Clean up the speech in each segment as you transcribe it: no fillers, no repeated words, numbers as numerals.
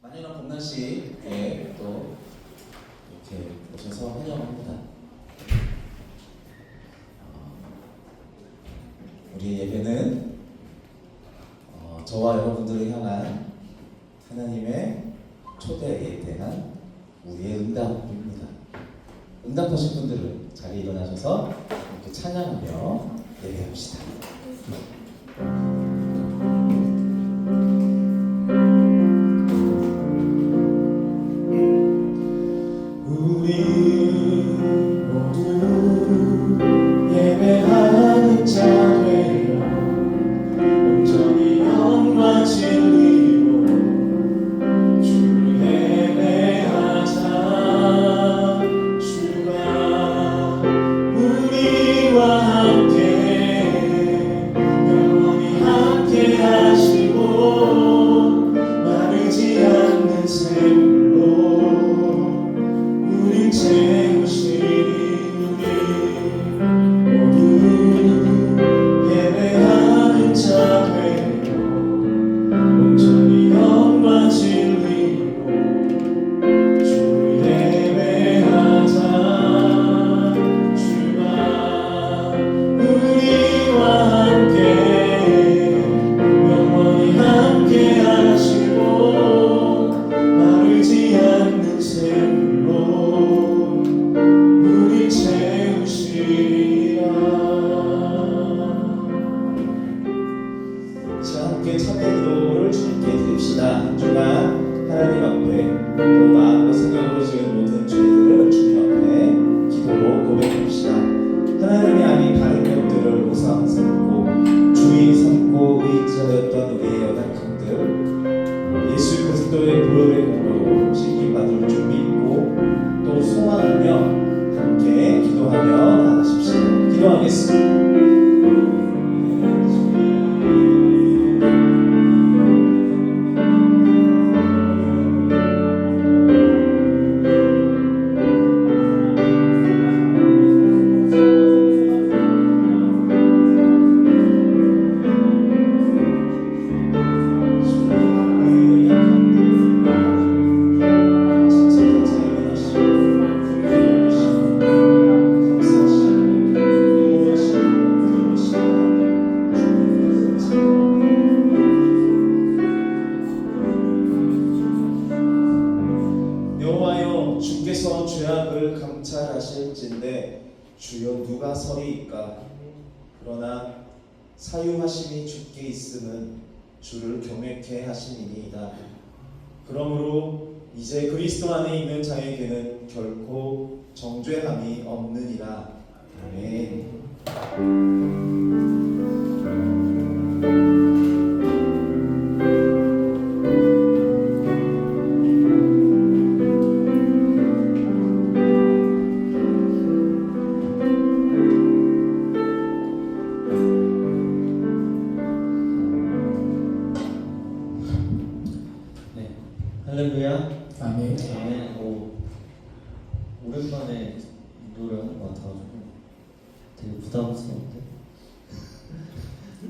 만연한 봄날씨에 또 이렇게 오셔서 환영합니다. 우리 예배는 저와 여러분들을 향한 하나님의 초대에 대한 우리의 응답입니다. 응답하신 분들은 자리에 일어나셔서 이렇게 찬양하며 예배합시다. 주여 누가 서리이까? 그러나 사유하심이 주께 있음은 주를 경외케 하심이니이다. 그러므로 이제 그리스도 안에 있는 자에게는 결코 정죄함이 없느니라. 아멘. 할렐루야. 아멘. 아멘. 오랜만에 노래하는 것 같아가지고 되게 부담스러운데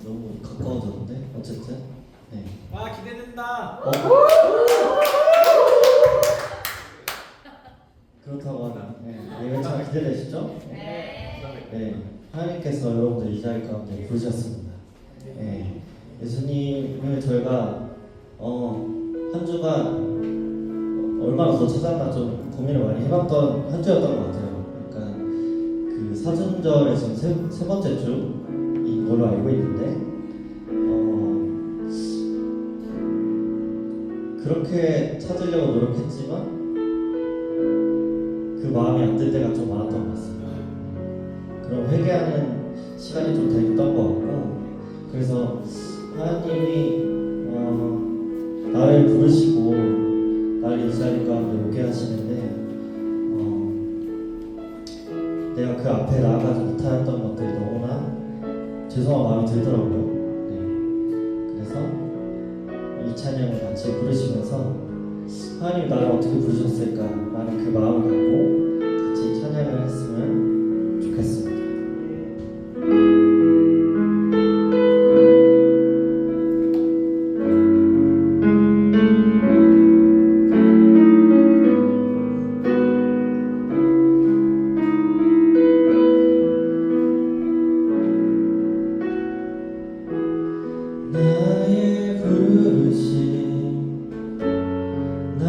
너무 가까워졌는데 어쨌든 네. 와 기대된다. 그렇다고 하나. 네. 예배 참 기대되시죠? 네. 네. 하나님께서 여러분들 이 자리 가운데 부르셨습니다. 네. 예수님을 저희가 한 주간 얼마나 더 찾아나 좀 고민을 많이 해봤던 한 주였던 것 같아요. 그러니까 그 사순절에서 세 번째 주인 걸로 알고 있는데 그렇게 찾으려고 노력했지만 그 마음이 안 들 때가 좀 많았던 것 같습니다. 그럼 회개하는 시간이 좀 됐던 것 같고, 그래서 하나님이 나를 부르시고 나를 이 자리 가운데 오게 하시는데 내가 그 앞에 나아가지 못하였던 것들이 너무나 죄송한 마음이 들더라고요. 네. 그래서 이 찬양을 같이 부르시면서 하나님이 나를 어떻게 부르셨을까 라는 그 마음을 갖고 같이 찬양을 했으면 좋겠습니다.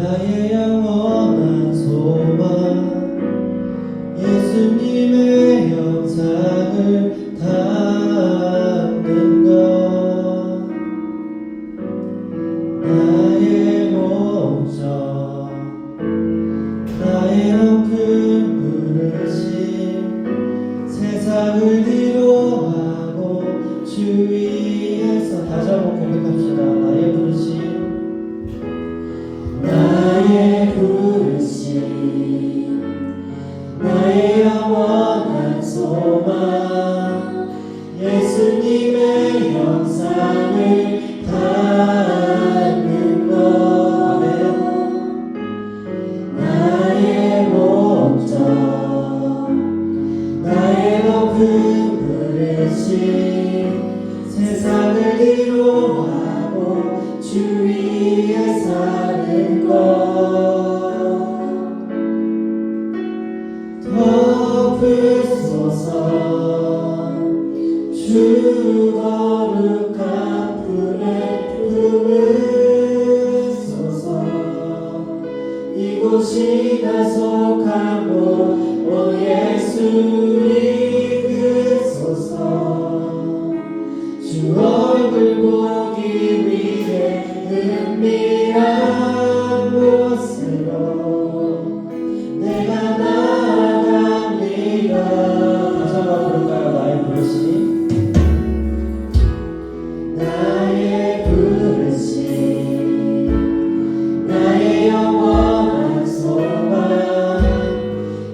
나의 영원한 소망 예수님의 영상을 담는 것 나의 목적 나의 높은 부르심 세상을 뒤로하고 주 위에서 다시 한번 고백합시다. 나의 부르심 나의 영원한 소망 예수님의 영상을 담는 것 나의 목적 나의 높은 부르심 세상을 뒤로하고 주 위에 사는 것 덮으소서 주 거룩한 품에 품으소서 이곳이 나속한 곳 오 예수 이끄소서 주 얼굴 보기 위해 은밀한 곳으로 내가 나아갑니다. 다시 한번 부를까요? 나의 부르심 나의 부르심 나의 영원한 소망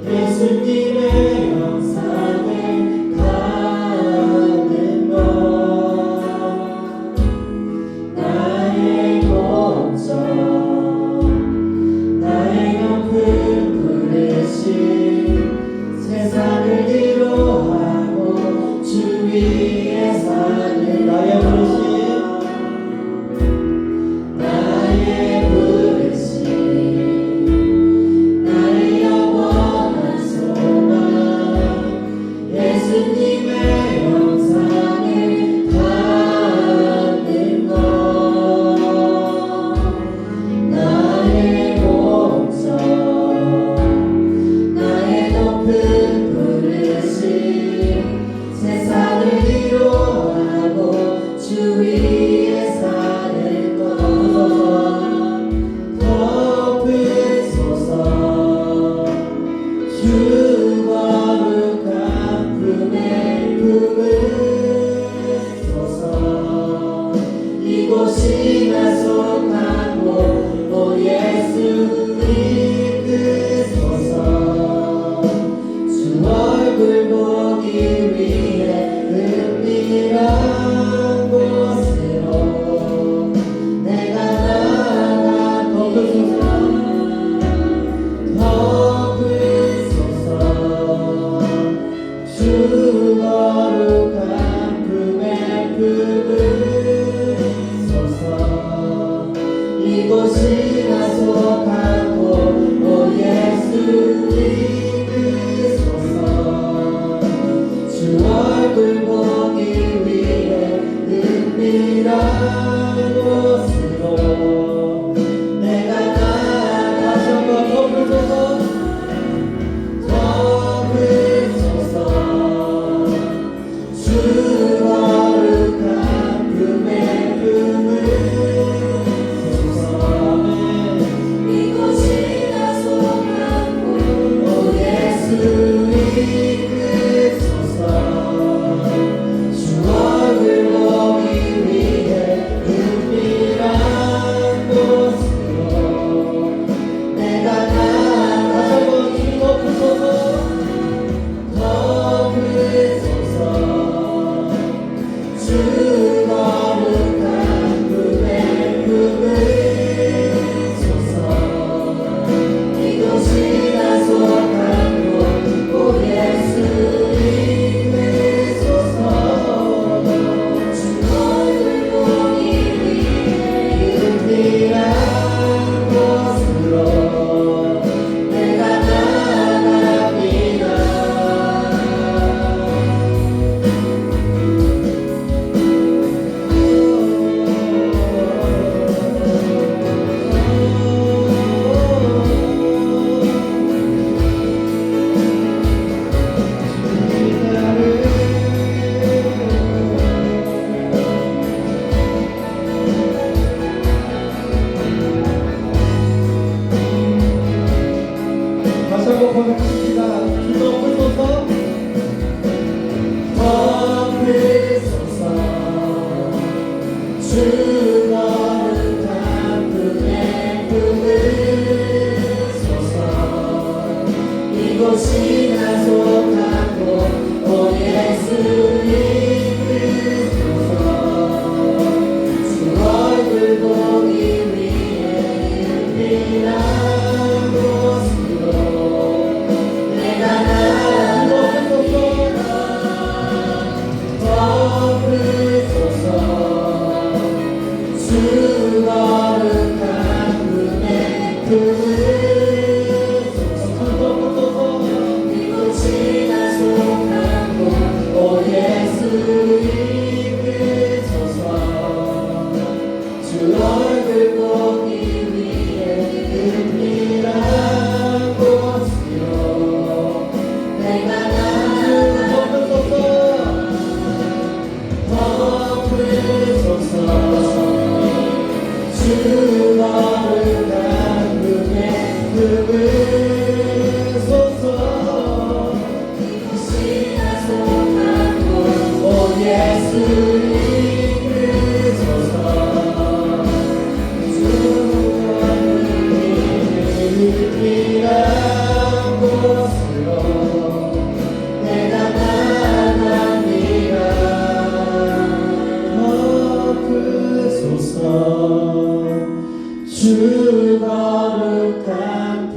예수님의 영상을 담는 것 나의 목적 나의 높은 부르심 세상을 뒤로하고 주 위에 사는 나의 부르심 나의 부르심 나의 영원한 소망 예수님의 영상을 담는 것 나의 목적 나의 높은 부르심 세상을 뒤로하고 주 위에 사는 것 덮으소서 주 거룩한 품에 품으소서 이곳이 나속한 곳 오 예수 이끄소서 주 얼굴 보기 위해 은밀한 곳으로 내가 나아가 덮으소서 주 거룩한 품에 품으소서 이곳이 나속한 곳 오 예수 이끄소서 주 얼굴 보기 위해 은밀한 곳으로 내가 나아가 다시 한번 덮으소서 주 거룩한 품에 품으소서 이곳이 나속한 곳 고백합니다. 주여 엎으소서. 덮으소서. 주 거룩한 분의 품으소서. 이곳이 나 속한 곳 오 예수 이끄소서. 주 얼굴 보기 위해 은밀한 곳으로 내가 나아갑니다. 덮으소서. 주 거룩한 분의 품으소서. 이곳이 나 속한 곳 오 예수 이끄소서. 주 얼굴 보기 위해 은밀한 곳으로 내가 나아갑니다. 덮으소서. 주 거룩한 분의 품으소서. 이곳이 나 속한 곳 오 예수 이끄소서. 주 거룩한 은밀한 곳으로 내가 나아갑니다. 덮으소서. 주 거룩한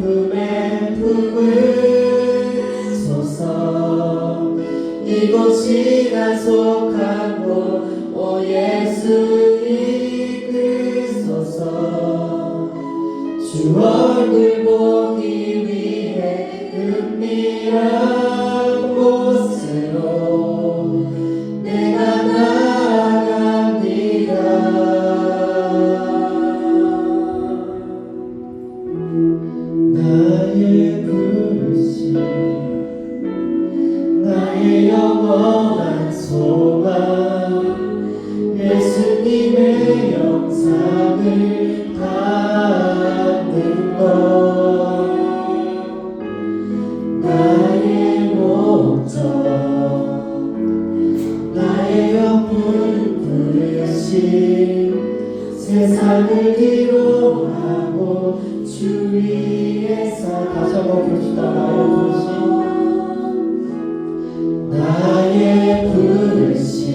품에 품으소서. 이곳이 나 속한 곳 오 예수 이끄소서. 주 얼굴 보기 위해 은밀한 곳으로 내가 나아갑니다. 나의 부르심 나의 영원한 소망 예수님의 영상을 담는 것 나의 목적 나의 영혼 부르심 세상을 위로하고 주 위에서 다시 한번 부릅시다. 나의 부르심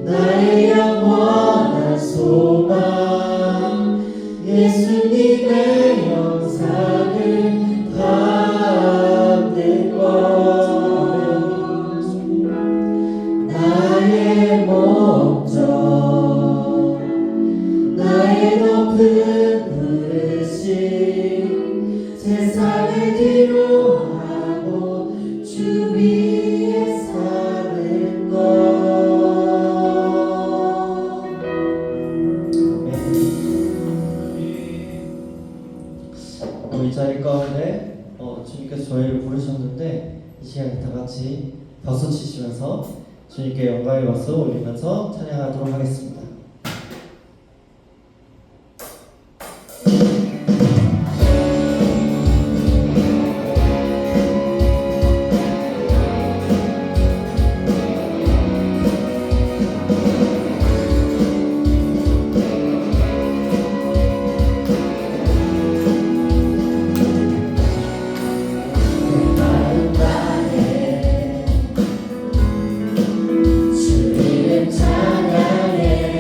나의 영원한 소망 예수님의 영상을 담는 것 나의 목적 나의 높은 부르심 세상을 뒤로하고 주 위에 사는 것. 이 자리 가운데 주님께서 저희를 부르셨는데 이 시간에 다 같이 박수 치시면서 주님께 영광의 박수 올리면서 찬양하도록 하겠습니다. 주님 찬양해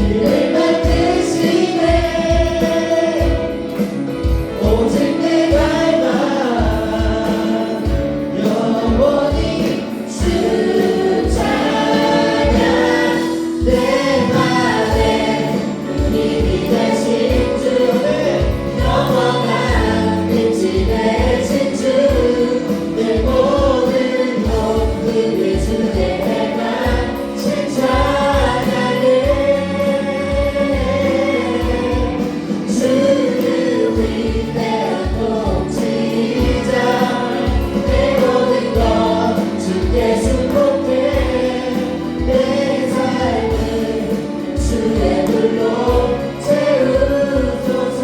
길을 만드시네 오직 내 갈망 영원히 주 찬양 내 맘에 힘이 되신 주 영원한 빛이 되신 주 내 모든 몸을 주의 행한 찬양해 주를 위대한 통치자 내 모든 것 주께 축복해 내 삶을 주의 불로 채우소서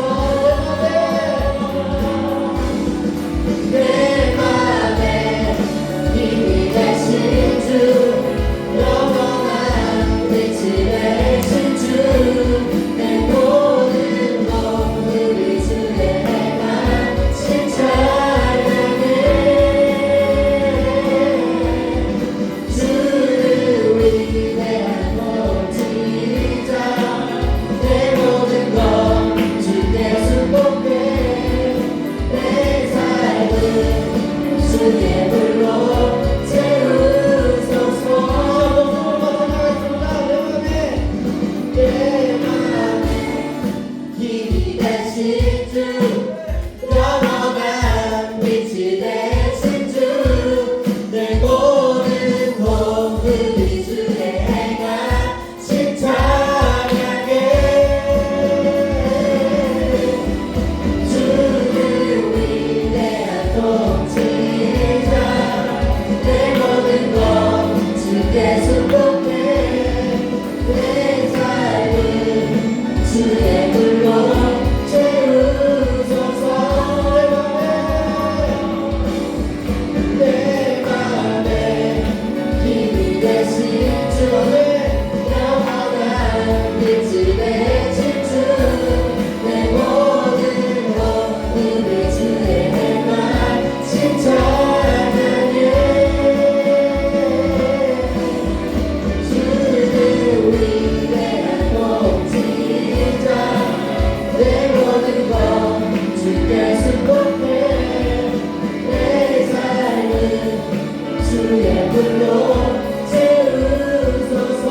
내 맘에 힘이 되신 주 영원한 빛이 되신 주 내 모든 몸을 주의 행한 찬양해 주를 위대한 통치자 내 모든 것 주께 축복해 내 삶을 주의 불로 채우소서 내 맘에 힘이 되신 주 영원한 빛이 되신 주 내 모든 몸을 주의 행한 찬양해 주를 위대한 통치자 내 모든 것 주께 축복해 내 삶을 주의 불로 채우소서 내 맘에 힘이 되신 주 영원한 빛이 되신 주 내 모든 몸을 주의 행한 찬양해 주를 위대한 통치자 내 모든 것 주께 축복해 내 삶을 주의 불로 채우소서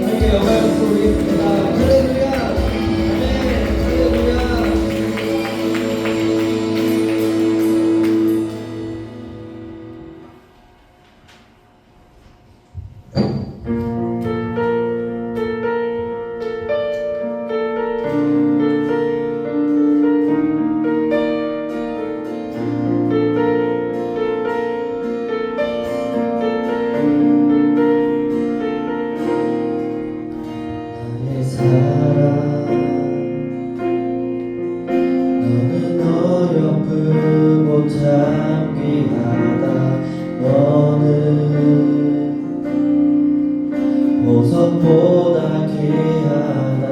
함께 영광을 부르겠습니다. 할렐루야. 아멘. 할렐루야. 나의 사랑 너는 어여쁘고 참 귀하다 너는 보석보다 귀하다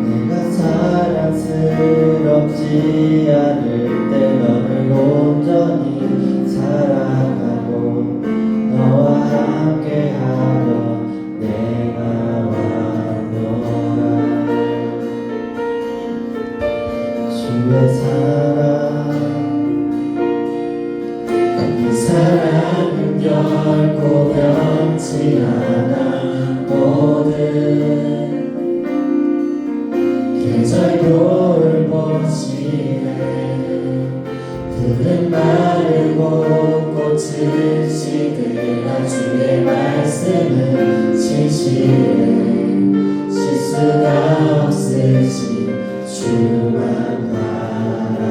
내가 사랑스럽지 않을 때 너를 온전히 사랑하고 너와 함께하려 내가 왔노라 주의 사랑 이 사랑은 결코 변치 않아 모든 계절 겨울 봄시에 푸른 마르고 꽃은 시들어 주의 말씀은 진실해 실수가 없으신 주만 바라라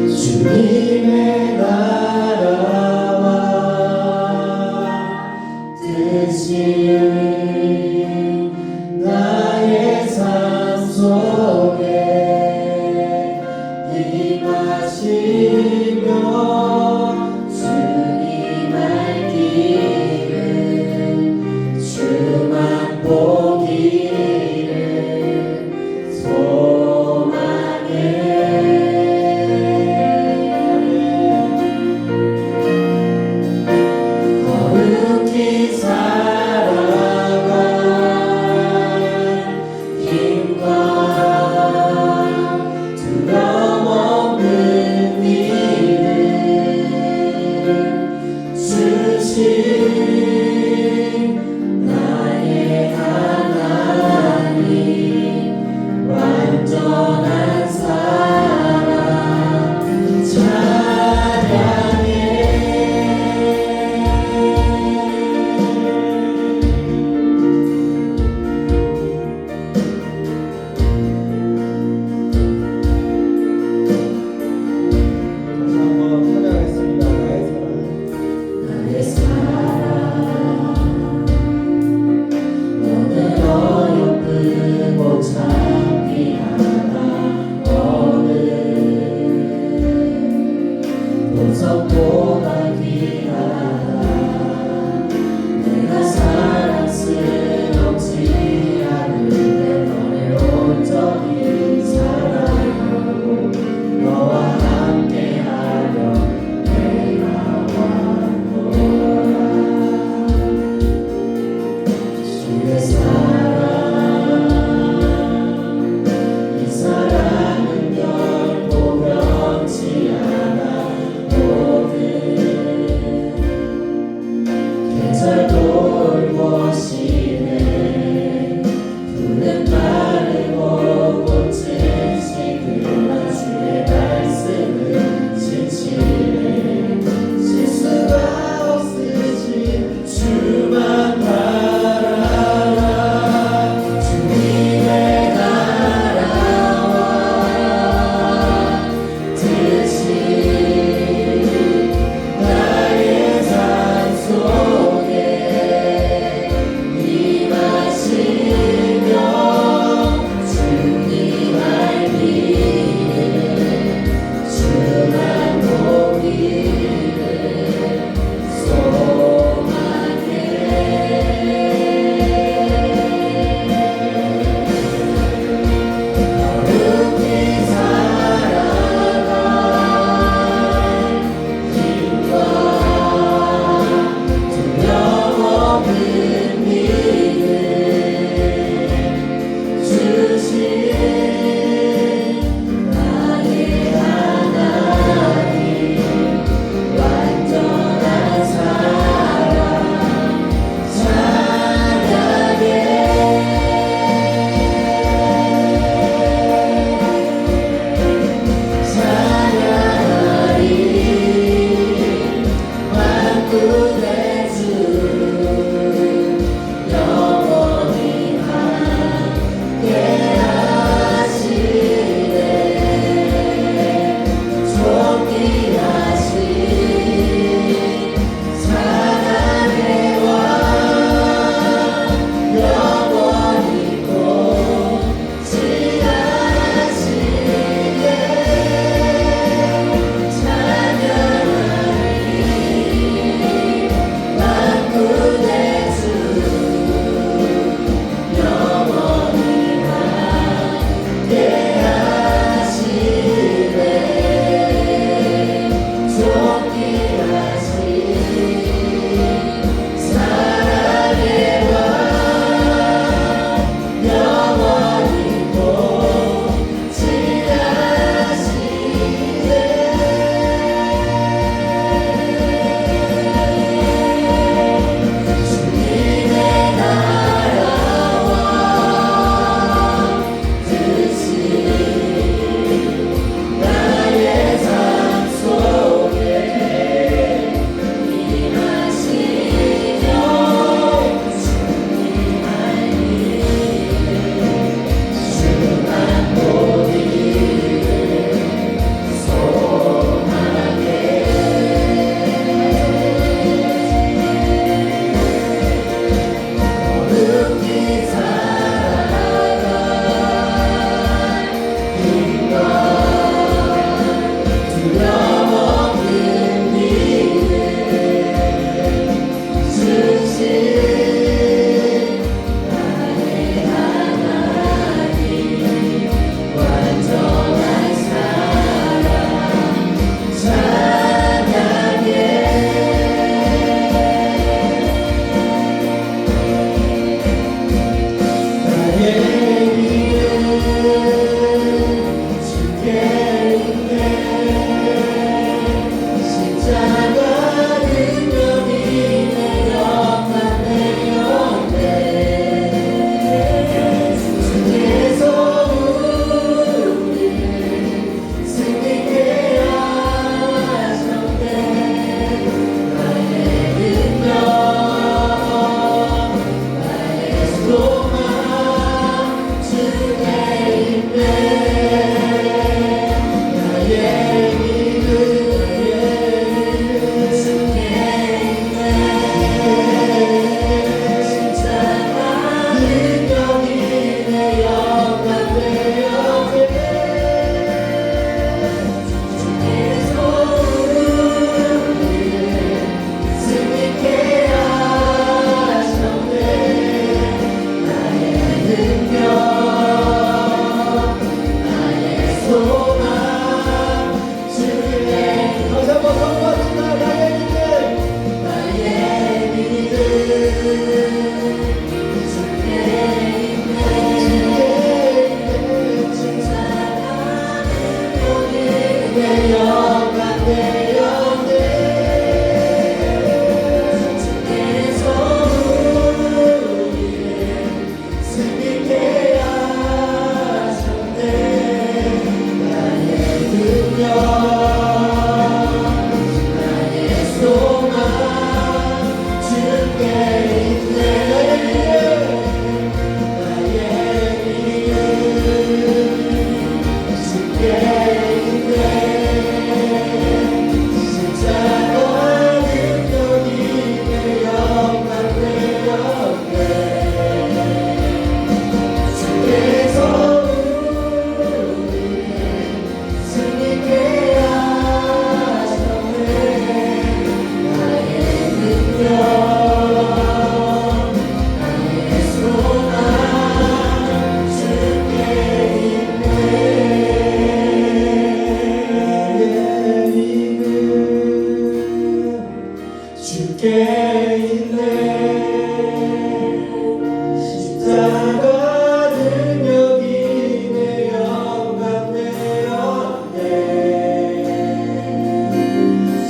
주님의 나라와 뜻이 나의 삶 속 내 영광 내 영광 주께서 우리를 승리케 하셨네. 나의 능력 나의 소망 주께 있네. 나의 믿음 주께 있네. 십자가 능력이 내 영광 내 영광 주께서 우리를 승리케 하셨네. 나의 능력 나의 소망 주께 있네. 나의 믿음 주께 있네. 십자가 능력이 내 영광 내 영광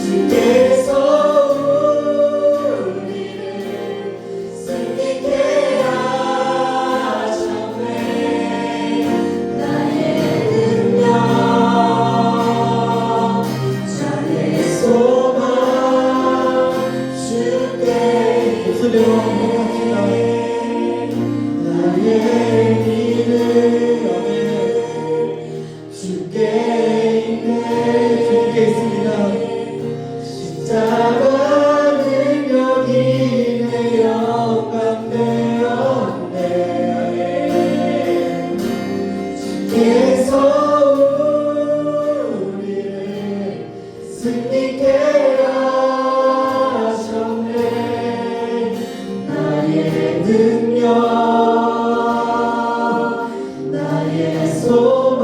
주께서 우리를 승리케 하셨네. 나의 능력 나의 소망 주께 목소리로 고백합시다. 나의 믿음 아멘 주께 있네. 주께 있습니다. 십자가 능력이 내 영광 내 영광 주께서 우리를 승리케 하셨네. 나의 능력 나의 소망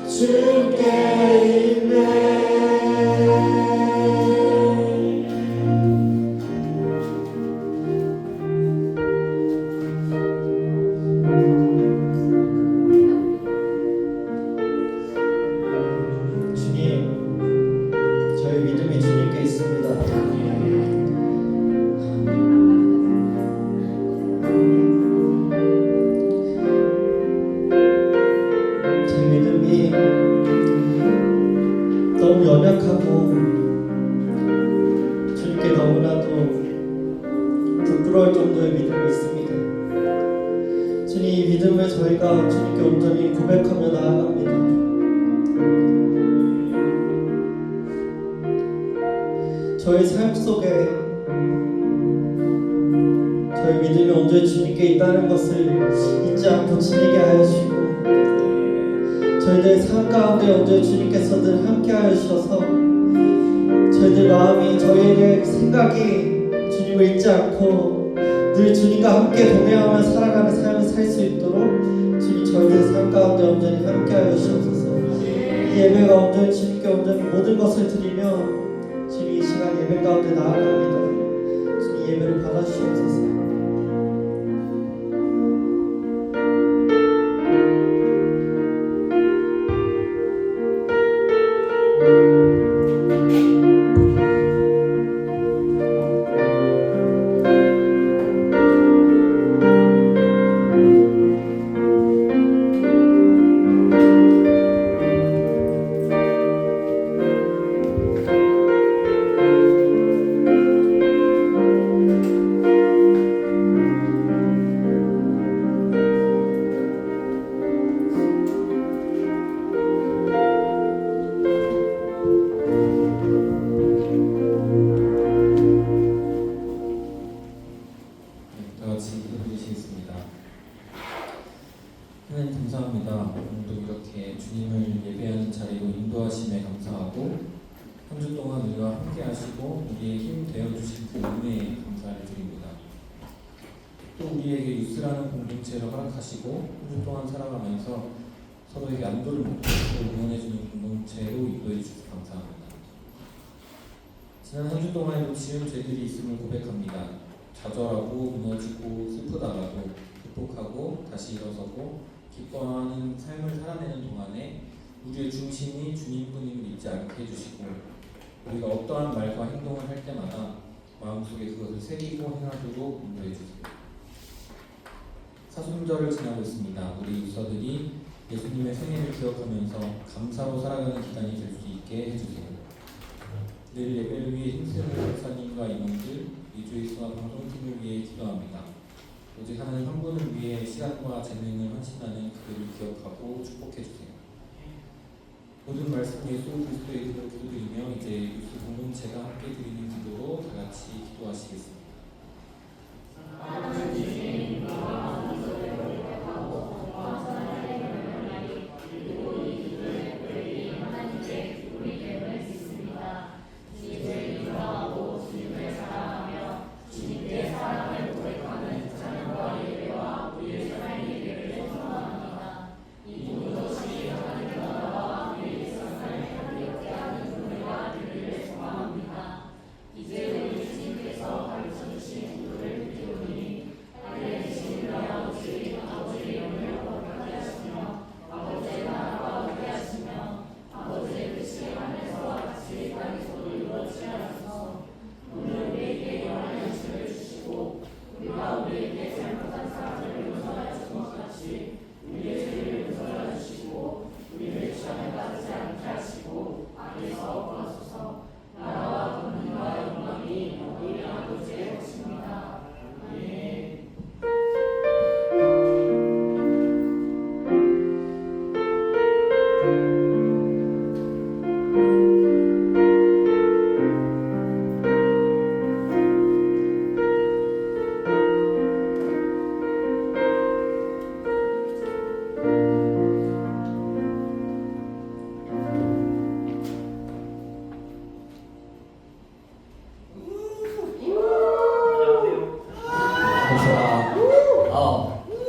주께 있네. 주님, 저희 믿음이 주님께 있습니다. 제 믿음이 너무 연약하고 주님께 너무나도 부끄러울 정도의 믿음이 있습니다. 주님, 이 믿음을 저희가 주님께 온전히 고백하며 나아갑니다. 저희 삶 속에 저희 믿음이 온전히 주님께 있다는 것을 잊지 않고 지니게 하여 주시고 저희들의 삶 가운데 온전히 주님께서 늘 함께 하여 주셔서 저희들 마음이 저희의 생각이 주님을 잊지 않고 늘 주님과 함께 동행하며 살아가는 삶을 살 수 있도록 주님 저희들의 삶 가운데 온전히 함께 하여 주시옵소서. 이 예배가 온전히 주님께 온전히 모든 것을 드리며 주님 이 시간 예배 가운데 나아갑니다. 주님 예배를 받아주시옵소서. 하나님 감사합니다. 오늘도 이렇게 주님을 예배하는 자리로 인도하심에 감사하고 한 주 동안 우리와 함께 하시고 우리의 힘 되어주신 그 은혜에 감사를 드립니다. 또 우리에게 유스라는 공동체를 허락하시고 한 주 동안 살아가면서 서로에게 안도를 목표로 응원해주는 공동체로 인도해 주셔서 감사합니다. 지난 한 주 동안에도 지은 죄들이 있음을 고백합니다. 좌절하고 무너지고 슬프다가도 극복하고 다시 일어서고 기뻐하는 삶을 살아내는 동안에 우리의 중심이 주님뿐임을 잊지 않게 해주시고 우리가 어떠한 말과 행동을 할 때마다 마음속에 그것을 새기고 행하도록 인도해 주세요. 사순절을 지나고 있습니다. 우리 유서들이 예수님의 생일을 기억하면서 감사로 살아가는 기간이 될 수 있게 해주세요. 늘 예배를 위해 힘쓰는 목사님과 임원들, 이주의 수화 방송팀을 위해 기도합니다. 오직 하나님 한 분을 위해 시간과 재능을 헌신하는 그들을 기억하고 축복해주세요. 모든 말씀 예수 그리스도의 이름으로 기도드리며 이제 유수 공동체가 함께 드리는 기도로 다 같이 기도하시겠습니다.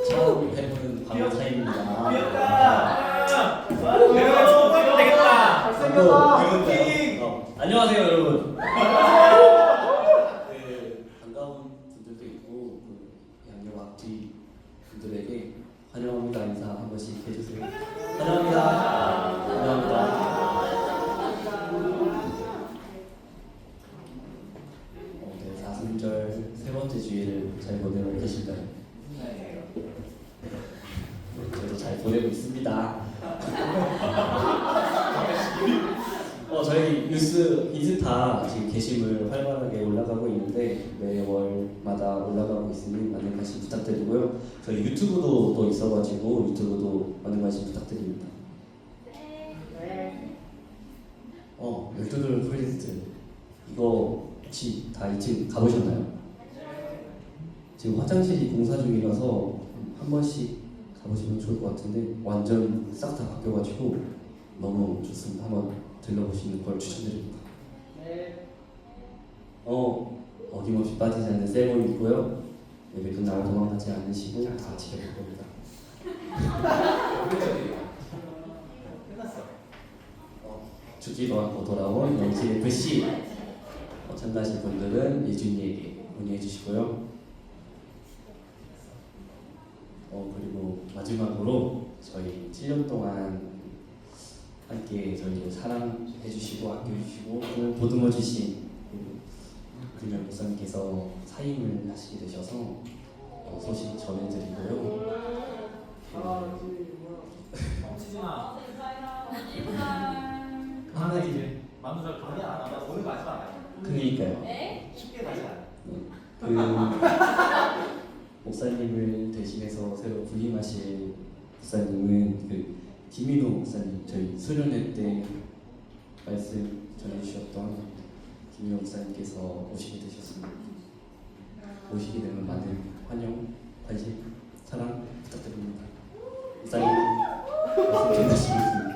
처음 해보는 방송사입니다. 안녕하세요 여러분. 반가운 분들도 있고 양념 앞뒤 분들에게 환영합니다 인사 한 번씩 해주세요. 환영합니다. 네, 사순절 세 번째 주일을 잘 보내고 계실까요? 저도 잘 보내고 있습니다. 저희 뉴스 인스타 지금 게시물 활발하게 올라가고 있는데 매월마다 올라가고 있으니 많은 관심 부탁드리고요. 저희 유튜브도 또 있어가지고 유튜브도 많은 관심 부탁드립니다. 12돌 프로젝트 이거 혹시 다 2층 가보셨나요? 지금 화장실이 공사 중이라서 한 번씩 가보시면 좋을 것 같은데 완전 싹 다 바뀌어가지고 너무 좋습니다. 한번 들러보시는 걸 추천드립니다. 어김없이 빠지지 않는 세레모니 있고요. 예배 끝나고 도망가지 않으시고 다 지켜볼 겁니다. 죽지도 않고 돌아온 영지 FC 참가하실 분들은 예준이에게 문의해 주시고요. 그리고 마지막으로 저희 7년 동안 함께 저희를 사랑해 주시고 아껴 주시고 보듬어 주신 금연 목사님께서 사임을 하시게 되셔서 소식 전해드리고요. 하나지 만두절 방해 안 하면 오늘 마지막 그러니까요. 쉽게 가지 않아. 그 목사님을 대신해서 새로 부임하실 목사님은 김민호 목사님, 저희 수련회 때 말씀 전해주셨던 김민호 목사님께서 오시게 되셨습니다. 오시게 되면 많은 환영, 관심, 사랑 부탁드립니다. 목사님 말씀 전하시겠습니까?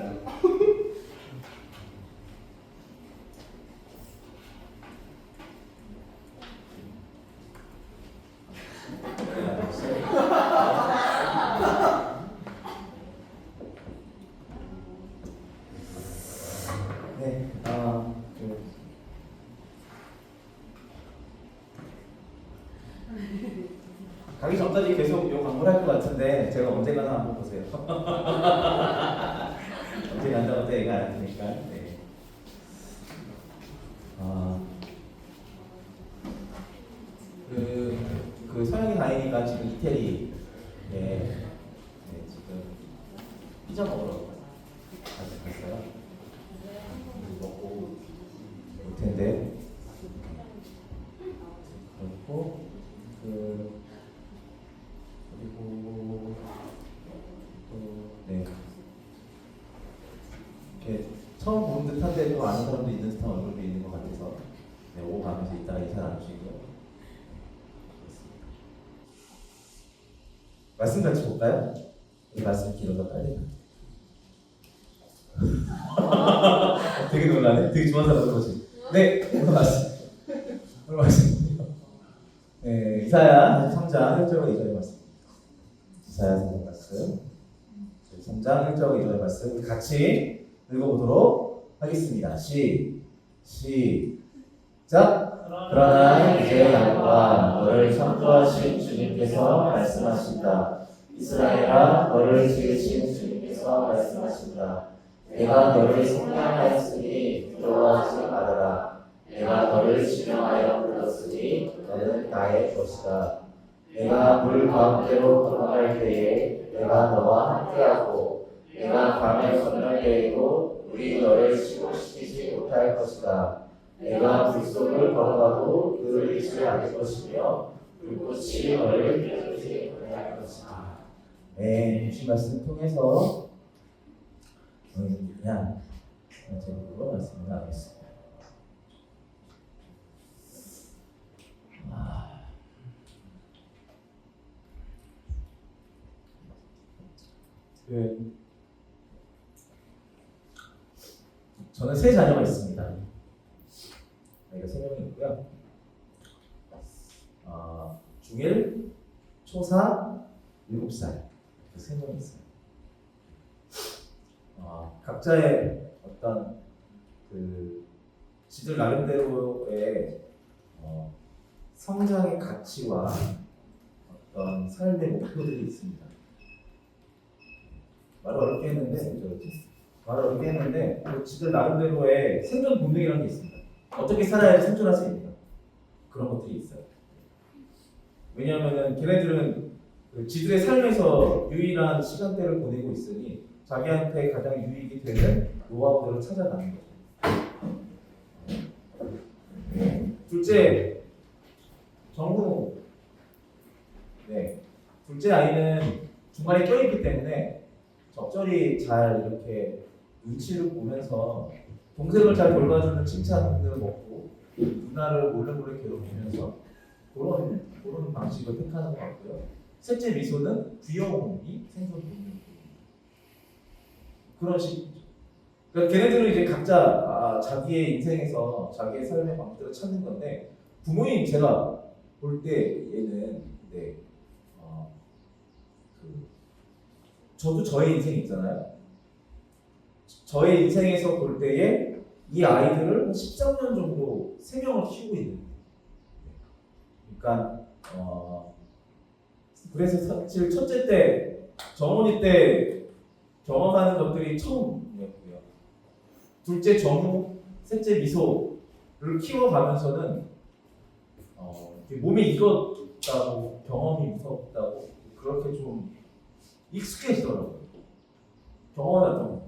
네, 가기 전까지 계속 요 광고를 할 것 같은데 제가 언제 가나 한번 보세요. 언제 간다고 않으니까. 네. 아, 그 서영이 다니니까 지금 이태리 지금 피자 먹으러 갔어요. 먹고 올 텐데 그렇고 그리고 네 이렇게 처음 보는 듯한데 또 아는 사람도 있는 듯한 얼굴도 있는 것 같아서 네, 오고 가면서 이따가 인사 나누시고요. 말씀 같이 볼까요? 이 말씀 길어서 빨리. 되게 놀라네. 되게 좋아하는 사람 거지. 네, 오늘 말씀. 오늘 말씀. 네, 이사야 3장 1절과 2절의 말씀. 이사야 3장 말씀. 3장 1절과 2절의 말씀 같이 읽어보도록 하겠습니다. 시작. 그러나 이제 양과 너를 창조하신 주님께서 말씀하신다. 이스라엘아 너를 지으신 주님께서 말씀하신다. 내가 너를 성량하였으니 두려워하지 말아라. 내가 너를 지명하여 불렀으니 너는 나의 것이다. 내가 물 가운데로 걸어갈 때에 내가 너와 함께하고 내가 강을 건널 때에도 물이 너를 시고시키지 못할 것이다. 내가 물속을 걸어가도 그를 잊지 않을 것이며 불꽃이 너를 비추지 못할 것이다. 네, 주신 말씀 통해서 그냥 제목으로 말씀을 나누겠습니다. 저는 세 자녀가 있습니다. 아이가 3명이 있고요. 중1, 초4, 7살 이렇게 3명이 있어요. 각자의 어떤 지들 나름대로의 성장의 가치와 어떤 삶의 목표들이 있습니다. 말을 어렵게 했는데 지들 나름대로의 생존 본능이라는 게 있습니다. 어떻게 살아야 생존할 수 있는가 그런 것들이 있어요. 왜냐하면은 걔네들은 지들의 삶에서 유일한 시간대를 보내고 있으니 자기한테 가장 유익이 되는 노하우들을 찾아가는 거죠. 둘째 정우, 둘째 아이는 중간에 껴있기 때문에 적절히 잘 이렇게 눈치를 보면서 동생을 잘 돌봐주는 칭찬들을 먹고 누나를 몰래 괴롭히면서 그런 방식을 택하는 것 같고요. 셋째 미소는 귀여움이 생존 본능 그런 식이죠. 그러니까 걔네들은 이제 각자 자기의 인생에서 자기의 삶의 방식들을 찾는 건데 부모님 제가 볼 때 얘는 저도 저의 인생이 있잖아요. 저의 인생에서 볼 때에 이 아이들을 한 13년 정도 3명을 키우고 있는 거예요. 그러니까 그래서 사실 첫째 때 정원이 때 경험하는 것들이 처음이었고요. 둘째 정우, 셋째 미소를 키워가면서는 몸이 익었다고 경험이 무섭다고 그렇게 좀 익숙해지더라고요. 경험했던 거.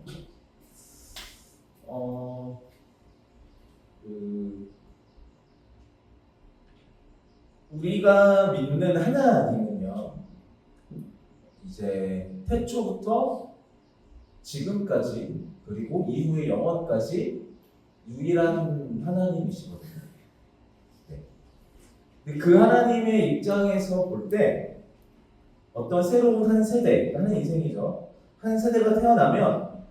우리가 믿는 하나님은요, 이제 태초부터 지금까지 그리고 이후의 영원까지 유일한 하나님이시거든요. 그 하나님의 입장에서 볼 때 어떤 새로운 한 세대, 한 인생이죠. 한 세대가 태어나면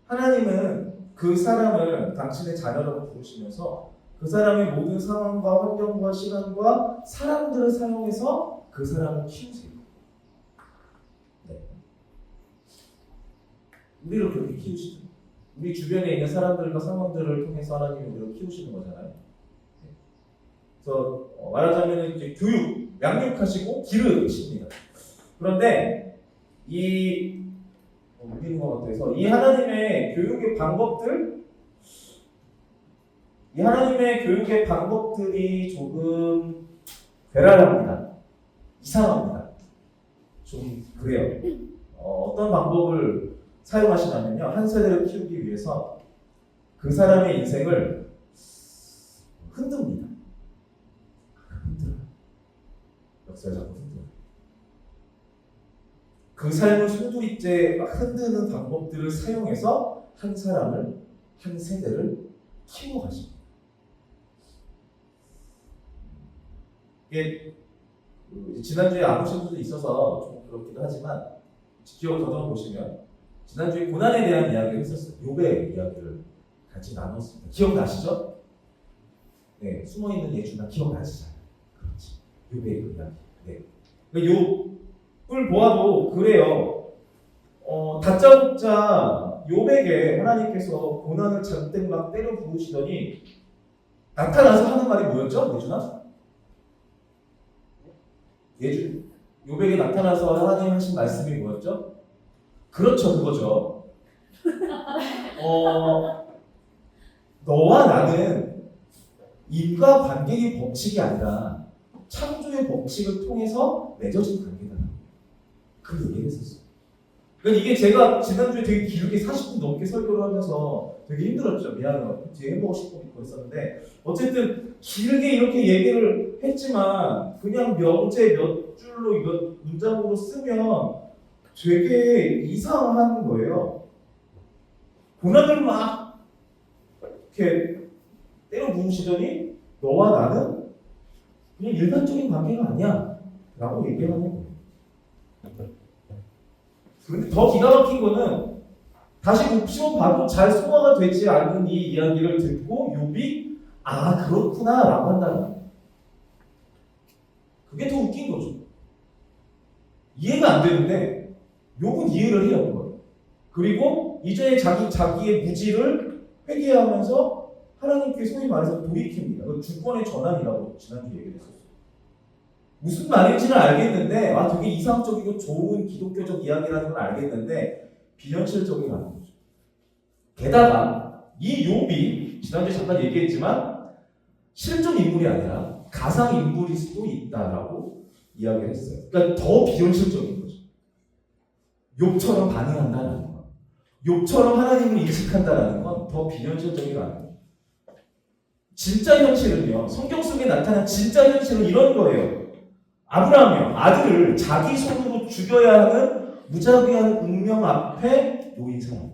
하나님은 그 사람을 당신의 자녀라고 부르시면서 그 사람의 모든 상황과 환경과 시간과 사람들을 사용해서 그 사람을 키우세요. 우리를 그렇게 키우시죠. 우리 주변에 있는 사람들과 상황들을 통해서 하나님이 우리를 키우시는 거잖아요. 그래서 말하자면 이제 교육, 양육하시고 기르십니다. 그런데 이 울리는 것 같아서 이 하나님의 교육의 방법들이 조금 괴랄합니다. 이상합니다. 좀 그래요. 어떤 방법을 사용하시냐면요, 한 세대를 키우기 위해서 그 사람의 인생을 흔듭니다. 흔들어요. 역사를 자꾸 흔들어요. 그 삶을 순두리째 막 흔드는 방법들을 사용해서 한 사람을, 한 세대를 키워가십니다. 이게 지난주에 안 오신 분도 있어서 좀 그렇기도 하지만 기억을 더듬어 보시면 지난주에 고난에 대한 이야기를 했었어요. 욥의 이야기를 같이 나눴습니다. 기억나시죠? 네, 숨어있는 예주나 기억나시잖아요. 그렇지. 욥의 이야기. 네. 욥을 보아도 그래요. 다짜고짜 욥에게 하나님께서 고난을 잔뜩 막 때려 부으시더니 나타나서 하는 말이 뭐였죠? 예주 욥에게 나타나서 하나님 하신 말씀이 뭐였죠? 그렇죠, 그거죠. 너와 나는 인과관계의 법칙이 아니라 창조의 법칙을 통해서 맺어진 관계다. 그 얘기를 했었어요. 그러니까 이게 제가 지난주에 되게 길게 40분 넘게 설교를 하면서 되게 힘들었죠. 미안해요. 뒤에 해보고 싶고 그랬었는데 어쨌든 길게 이렇게 얘기를 했지만 그냥 명제 몇 줄로 이거 문장으로 쓰면 되게 이상한 거예요. 고난을 막 이렇게 때려 부으시더니 너와 나는 그냥 일반적인 관계가 아니야 라고 얘기하는 거예요. 그런데 더 기가 막힌 거는 다시 곱씹어 봐도 잘 소화가 되지 않는 이 이야기를 듣고 욥이 아 그렇구나 라고 한다는 거예요. 그게 더 웃긴 거죠. 이해가 안 되는데 욥은 이해를 해요. 그걸. 그리고 이제 자기의 무지를 회개하면서 하나님께 소위 말해서 돌이킵니다. 그 주권의 전환이라고 지난주에 얘기를 했었어요. 무슨 말인지는 알겠는데 되게 이상적이고 좋은 기독교적 이야기라는 걸 알겠는데 비현실적이라는 거죠. 게다가 이 욥이 지난주에 잠깐 얘기했지만 실존 인물이 아니라 가상 인물일 수도 있다라고 이야기를 했어요. 그러니까 더 비현실적인 거죠. 욥처럼 반응한다는 거, 욥처럼 하나님을 인식한다는 건 더 비현실적이라는 거예요. 진짜 현실은요, 성경 속에 나타난 진짜 현실은 이런 거예요. 아브라함이요, 아들을 자기 손으로 죽여야 하는 무자비한 운명 앞에 놓인 사람.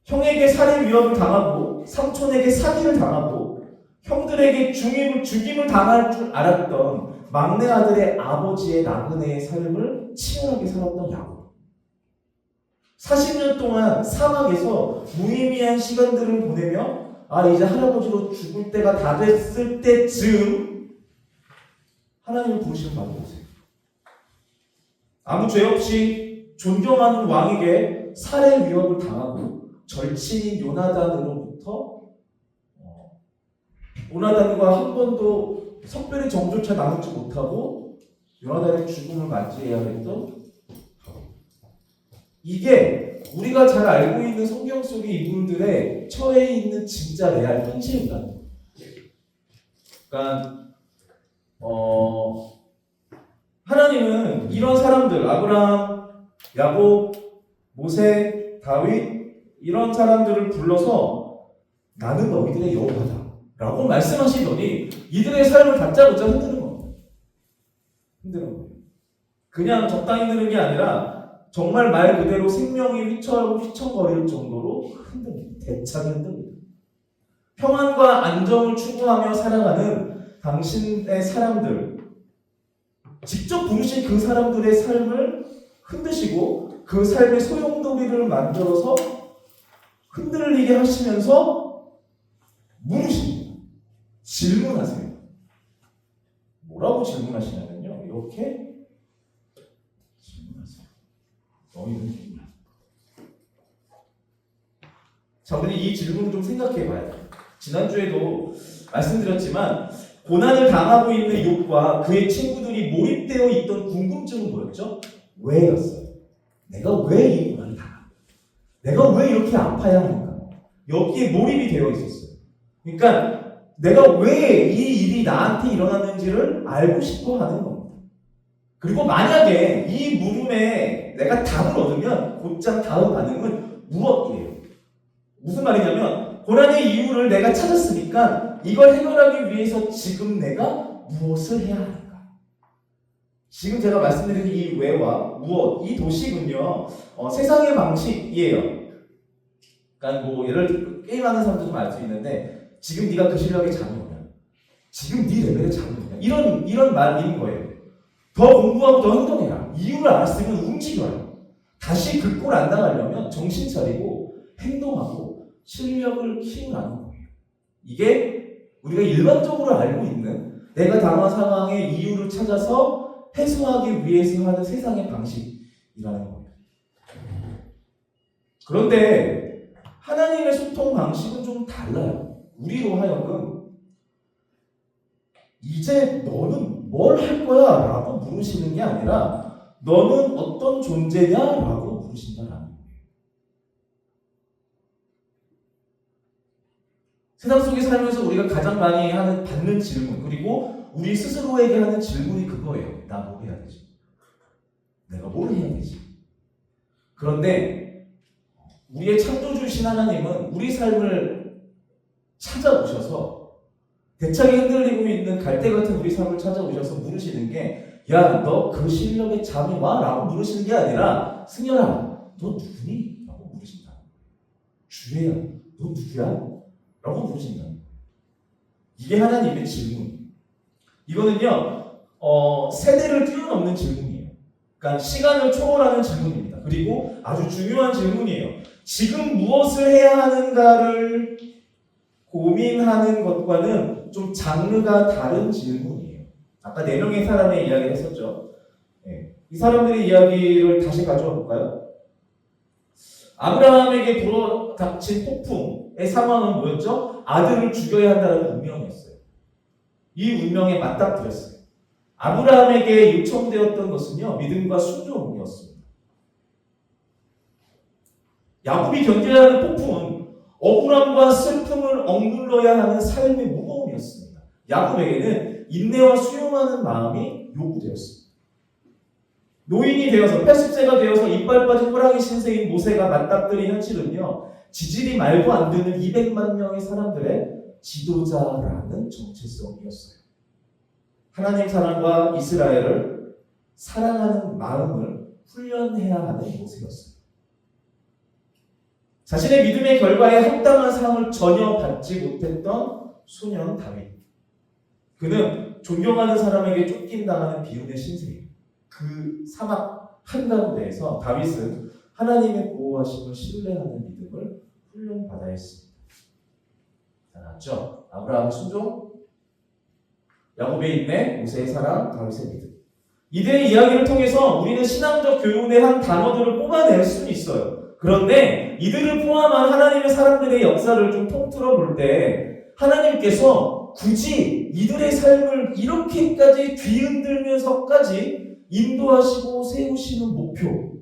형에게 살해 위협을 당하고 삼촌에게 사기를 당하고 형들에게 죽임을 당할 줄 알았던 막내 아들의 아버지의 나그네의 삶을 치열하게 살았던 야곱. 40년 동안 사막에서 무의미한 시간들을 보내며 이제 할아버지로 죽을 때가 다 됐을 때쯤 하나님을 부르시는 바로 보세요. 아무 죄 없이 존경하는 왕에게 살해 위협을 당하고 절친인 요나단으로부터 요나단과 한 번도 석별의 정조차 나누지 못하고 요나단의 죽음을 맞이해야 했던 이게 우리가 잘 알고 있는 성경 속의 인물들의 처해 있는 진짜 레알 현실입니다. 그러니까 하나님은 이런 사람들 아브라함, 야곱, 모세, 다윗 이런 사람들을 불러서 나는 너희들의 여호와다 라고 말씀하시더니 이들의 삶을 다짜고짜 흔드는 겁니다. 흔드는 거예요. 그냥 적당히 흔드는 게 아니라 정말 말 그대로 생명이 휘청거릴 정도로 흔듭니다. 대차게 흔듭니다. 평안과 안정을 추구하며 살아가는 당신의 사람들, 직접 부르신 그 사람들의 삶을 흔드시고 그 삶의 소용돌이를 만들어서 흔들리게 하시면서 물으십니다. 질문하세요. 뭐라고 질문하시냐면요. 이렇게 질문하세요. 너희는 누구야? 자, 우리 이 질문을 좀 생각해 봐야 돼요. 지난주에도 말씀드렸지만 고난을 당하고 있는 욥과 그의 친구들이 몰입되어 있던 궁금증은 뭐였죠? 왜였어요. 내가 왜 이 고난을 당할까? 내가 왜 이렇게 아파야 하는가? 여기에 몰입이 되어 있었어요. 그러니까 내가 왜 이 일이 나한테 일어났는지를 알고 싶어 하는 겁니다. 그리고 만약에 이 물음에 내가 답을 얻으면 곧장 다음 반응은 무엇이에요? 무슨 말이냐면 고난의 이유를 내가 찾았으니까 이걸 해결하기 위해서 지금 내가 무엇을 해야 하는가? 지금 제가 말씀드린 이 왜와 무엇, 이 도식은요 세상의 방식이에요. 그러니까 뭐 예를 들어 게임하는 사람도 좀 알 수 있는데 지금 네가 그 실력에 잠이 오냐, 지금 네 레벨에 잠이 오냐, 이런 말인 거예요. 더 공부하고 더 행동해라. 이유를 알았으면 움직여라. 다시 그 꼴 안 당하려면 정신 차리고 행동하고 실력을 키우라는 거예요. 이게 우리가 일반적으로 알고 있는 내가 당한 상황의 이유를 찾아서 해소하기 위해서 하는 세상의 방식이라는 거예요. 그런데 하나님의 소통 방식은 좀 달라요. 우리로 하여금 이제 너는 뭘 할 거야? 라고 물으시는 게 아니라 너는 어떤 존재냐? 라고 물으신다라는 거예요. 세상 속에 살면서 우리가 가장 많이 받는 질문, 그리고 우리 스스로에게 하는 질문이 그거예요. 나 뭐 해야 되지? 내가 뭘 해야 되지? 그런데 우리의 창조주신 하나님은 우리 삶을 찾아오셔서 대차게 흔들리고 있는 갈대 같은 우리 삶을 찾아오셔서 물으시는 게 야, 너 그 실력에 잠이 와? 라고 물으시는 게 아니라 승현아, 너 누구니? 라고 물으신다. 주혜야, 너 누구야? 라고 물으신다. 이게 하나님의 질문. 이거는요 세대를 뛰어넘는 질문이에요. 그러니까 시간을 초월하는 질문입니다. 그리고 아주 중요한 질문이에요. 지금 무엇을 해야 하는가를 고민하는 것과는 좀 장르가 다른 질문이에요. 아까 4명의 사람의 이야기를 했었죠. 네. 이 사람들의 이야기를 다시 가져와 볼까요? 아브라함에게 불어닥친 폭풍의 상황은 뭐였죠? 아들을 죽여야 한다는 운명이었어요. 이 운명에 맞닥뜨렸어요. 아브라함에게 요청되었던 것은요, 믿음과 순종이었습니다. 야곱이 견뎌야 하는 폭풍은 억울함과 슬픔을 억눌러야 하는 삶의 무거움이었습니다. 야곱에게는 인내와 수용하는 마음이 요구되었습니다. 노인이 되어서 80세가 되어서 이빨 빠진 호랑이 신세인 모세가 맞닥뜨린 현실은요, 지질이 말도 안 되는 200만 명의 사람들의 지도자라는 정체성이었어요. 하나님 사랑과 이스라엘을 사랑하는 마음을 훈련해야 하는 모세였어요. 자신의 믿음의 결과에 합당한 상을 전혀 받지 못했던 소년 다윗. 그는 존경하는 사람에게 쫓긴당하는 비운의 신세예요. 그 사막 한가운데에서 다윗은 하나님의 보호하심을 신뢰하는 믿음을 훈련받아야 했습니다. 알았죠? 아브라함의 순종, 야곱의 인내, 모세의 사랑, 다윗의 믿음. 이들의 이야기를 통해서 우리는 신앙적 교훈의 한 단어들을 뽑아낼 수는 있어요. 그런데 이들을 포함한 하나님의 사람들의 역사를 좀 통틀어 볼 때 하나님께서 굳이 이들의 삶을 이렇게까지 뒤흔들면서까지 인도하시고 세우시는 목표,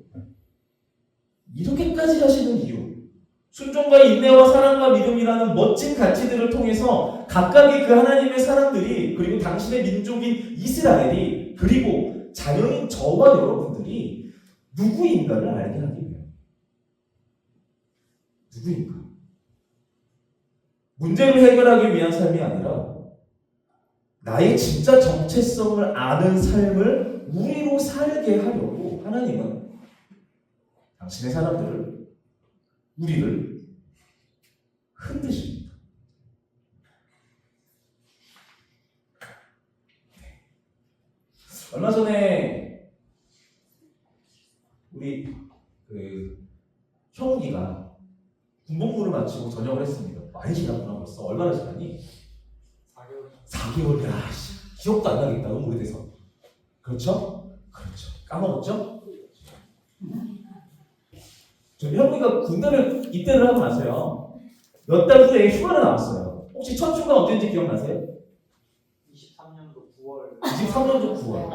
이렇게까지 하시는 이유, 순종과 인내와 사랑과 믿음이라는 멋진 가치들을 통해서 각각의 그 하나님의 사람들이, 그리고 당신의 민족인 이스라엘이, 그리고 자녀인 저와 여러분들이 누구인가를 알게 하기 위해. 누구인가? 문제를 해결하기 위한 삶이 아니라 나의 진짜 정체성을 아는 삶을 우리로 살게 하려고 하나님은 당신의 사람들을, 우리를 흔드십니다. 얼마 전에 우리 형이가 군복무를 마치고 전역을 했습니다. 많이 지났구나 벌써. 얼마나 지났니? 4개월. 야, 기억도 안 나겠다. 너무 오래돼서. 그렇죠? 그렇죠. 까먹었죠? 저희 형이가 군대를 입대를 하고 나서요, 몇 달 후에 휴가를 나왔어요. 혹시 첫 휴가 언제인지 기억나세요? 23년도 9월. 23년도 9월.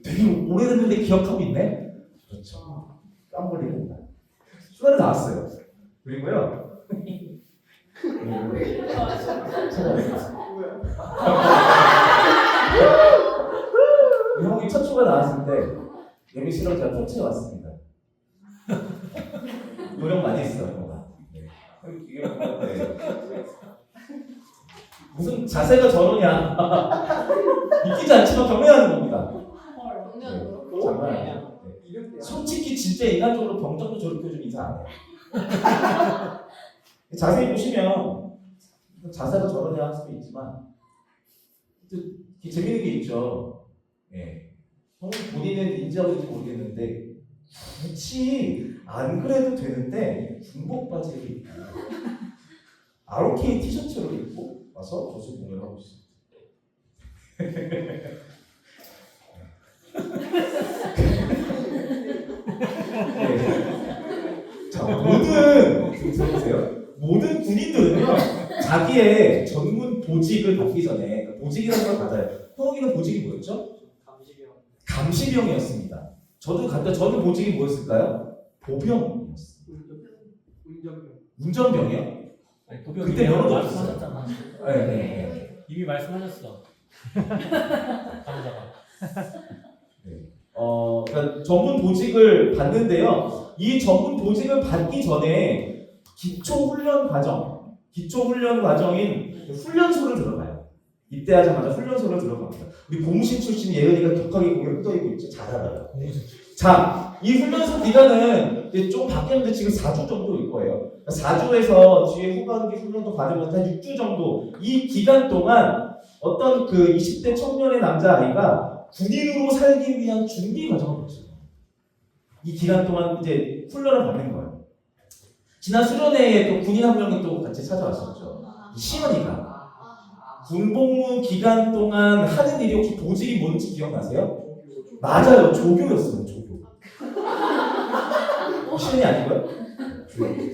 되게 오래됐는데 기억하고 있네? 그렇죠. 깜놀리고 휴가를 나왔어요. 그리고요. 형이 첫 휴가 나왔을 때 예비 씨랑 제가 쫓해 왔습니다. 노력 많이 했어요, 형아. 네. 이게 뭔가, 네. 무슨 자세가 저러냐? 믿기지 않지만 경례하는 겁니다. 네, 장난 아니에요. 네. 솔직히 진짜 인간적으로 병정도 저렇게 좀 이상 안 해요. 자세히 보시면 자세가 저러냐 할 수도 있지만 또 재밌는 게 있죠. 예. 형 본인은 인지하고 있는지 모르겠는데 굳이 안 그래도 되는데 군복 바지를 입고 ROK 티셔츠를 입고 와서 거수 공연을 하고 있습니다. 네. 자, 모든 군인들은요 자기의 전문 보직을 받기 전에 그러니까 보직이라는 걸 받아요. 형욱이는 보직이 뭐였죠? 감시병이었습니다. 저는 보직이 뭐였을까요? 보병이었습니다. 운전병이요? 그때 면허도 없었어요. 네. 이미 말씀하셨어. 감사가. 그러니까 전문 보직을 받는데요. 이 전문 보직을 받기 전에 기초훈련 과정인 훈련소를 들어가요. 입대하자마자 훈련소를 들어갑니다. 우리 공신 출신 예은이가 격하게 고개를 끄덕이고 있죠. 잘 알아요. 자, 이 훈련소 기간은 이제 좀 바뀌었는데 지금 4주 정도일 거예요. 4주에서 뒤에 후반기 훈련도 받으면 한 6주 정도 이 기간 동안 어떤 그 20대 청년의 남자아이가 군인으로 살기 위한 준비 과정을 거쳐요. 이 기간 동안 이제 훈련을 받는 거예요. 지난 수련회에 또 군인 한 명이 또 같이 찾아왔었죠. 시연이가 군복무 기간 동안 하는 일이 혹시 보직이 뭔지 기억나세요? 맞아요. 조교였어요. 조교. 시연이 아니고요? 조교. 네.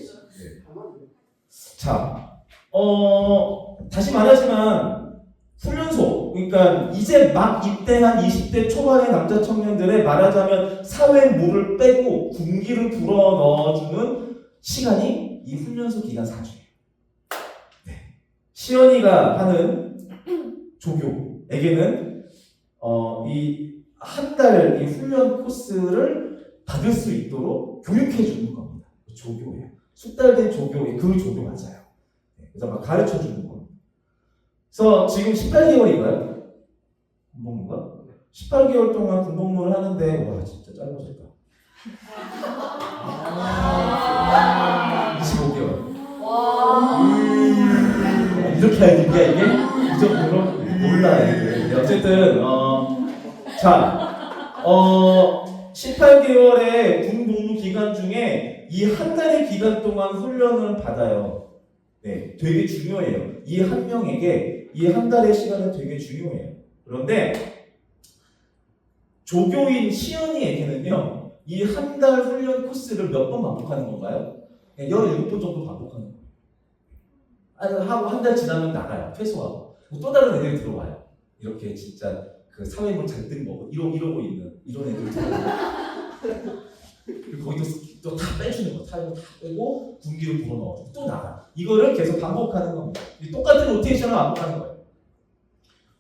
자, 다시 말하지만 훈련소, 그러니까 이제 막 입대한 20대 초반의 남자 청년들의 말하자면 사회 물을 빼고 군기를 불어 넣어주는 시간이 이 훈련소 기간 4주예요. 네. 시연이가 하는 조교에게는 이 한 달 이 훈련 코스를 받을 수 있도록 교육해 주는 겁니다. 조교예요. 숙달된 조교예요. 그 조교 맞아요. 네. 그래서 막 가르쳐 주는 겁니다. 그래서 지금 18개월인가요? 군복무가? 18개월 동안 군복무를 하는데 와 진짜 짧아졌다. 25개월. 이렇게 해야 되냐 이게? 이 정도로? 몰라 애들. 네, 어쨌든 자 18개월의 군복무 기간 중에 이 한 달의 기간 동안 훈련을 받아요. 네, 되게 중요해요. 이 한 명에게 이 한 달의 시간은 되게 중요해요. 그런데 조교인 시연이에게는요, 이 한 달 훈련 코스를 몇 번 반복하는 건가요? 17번 정도 반복하는 거예요. 하고 한 달 지나면 나가요. 퇴소하고. 또 다른 애들이 들어와요. 이렇게 진짜 그 사회물 잔뜩 먹고 이러고 있는 이런 애들 들어와요. 그리고 거기도 또 다 빼주는 거, 타이어 다 빼고 군기를 불어넣어 또 나가. 이거를 계속 반복하는 겁니다. 똑같은 로테이션을 반복하는 거예요.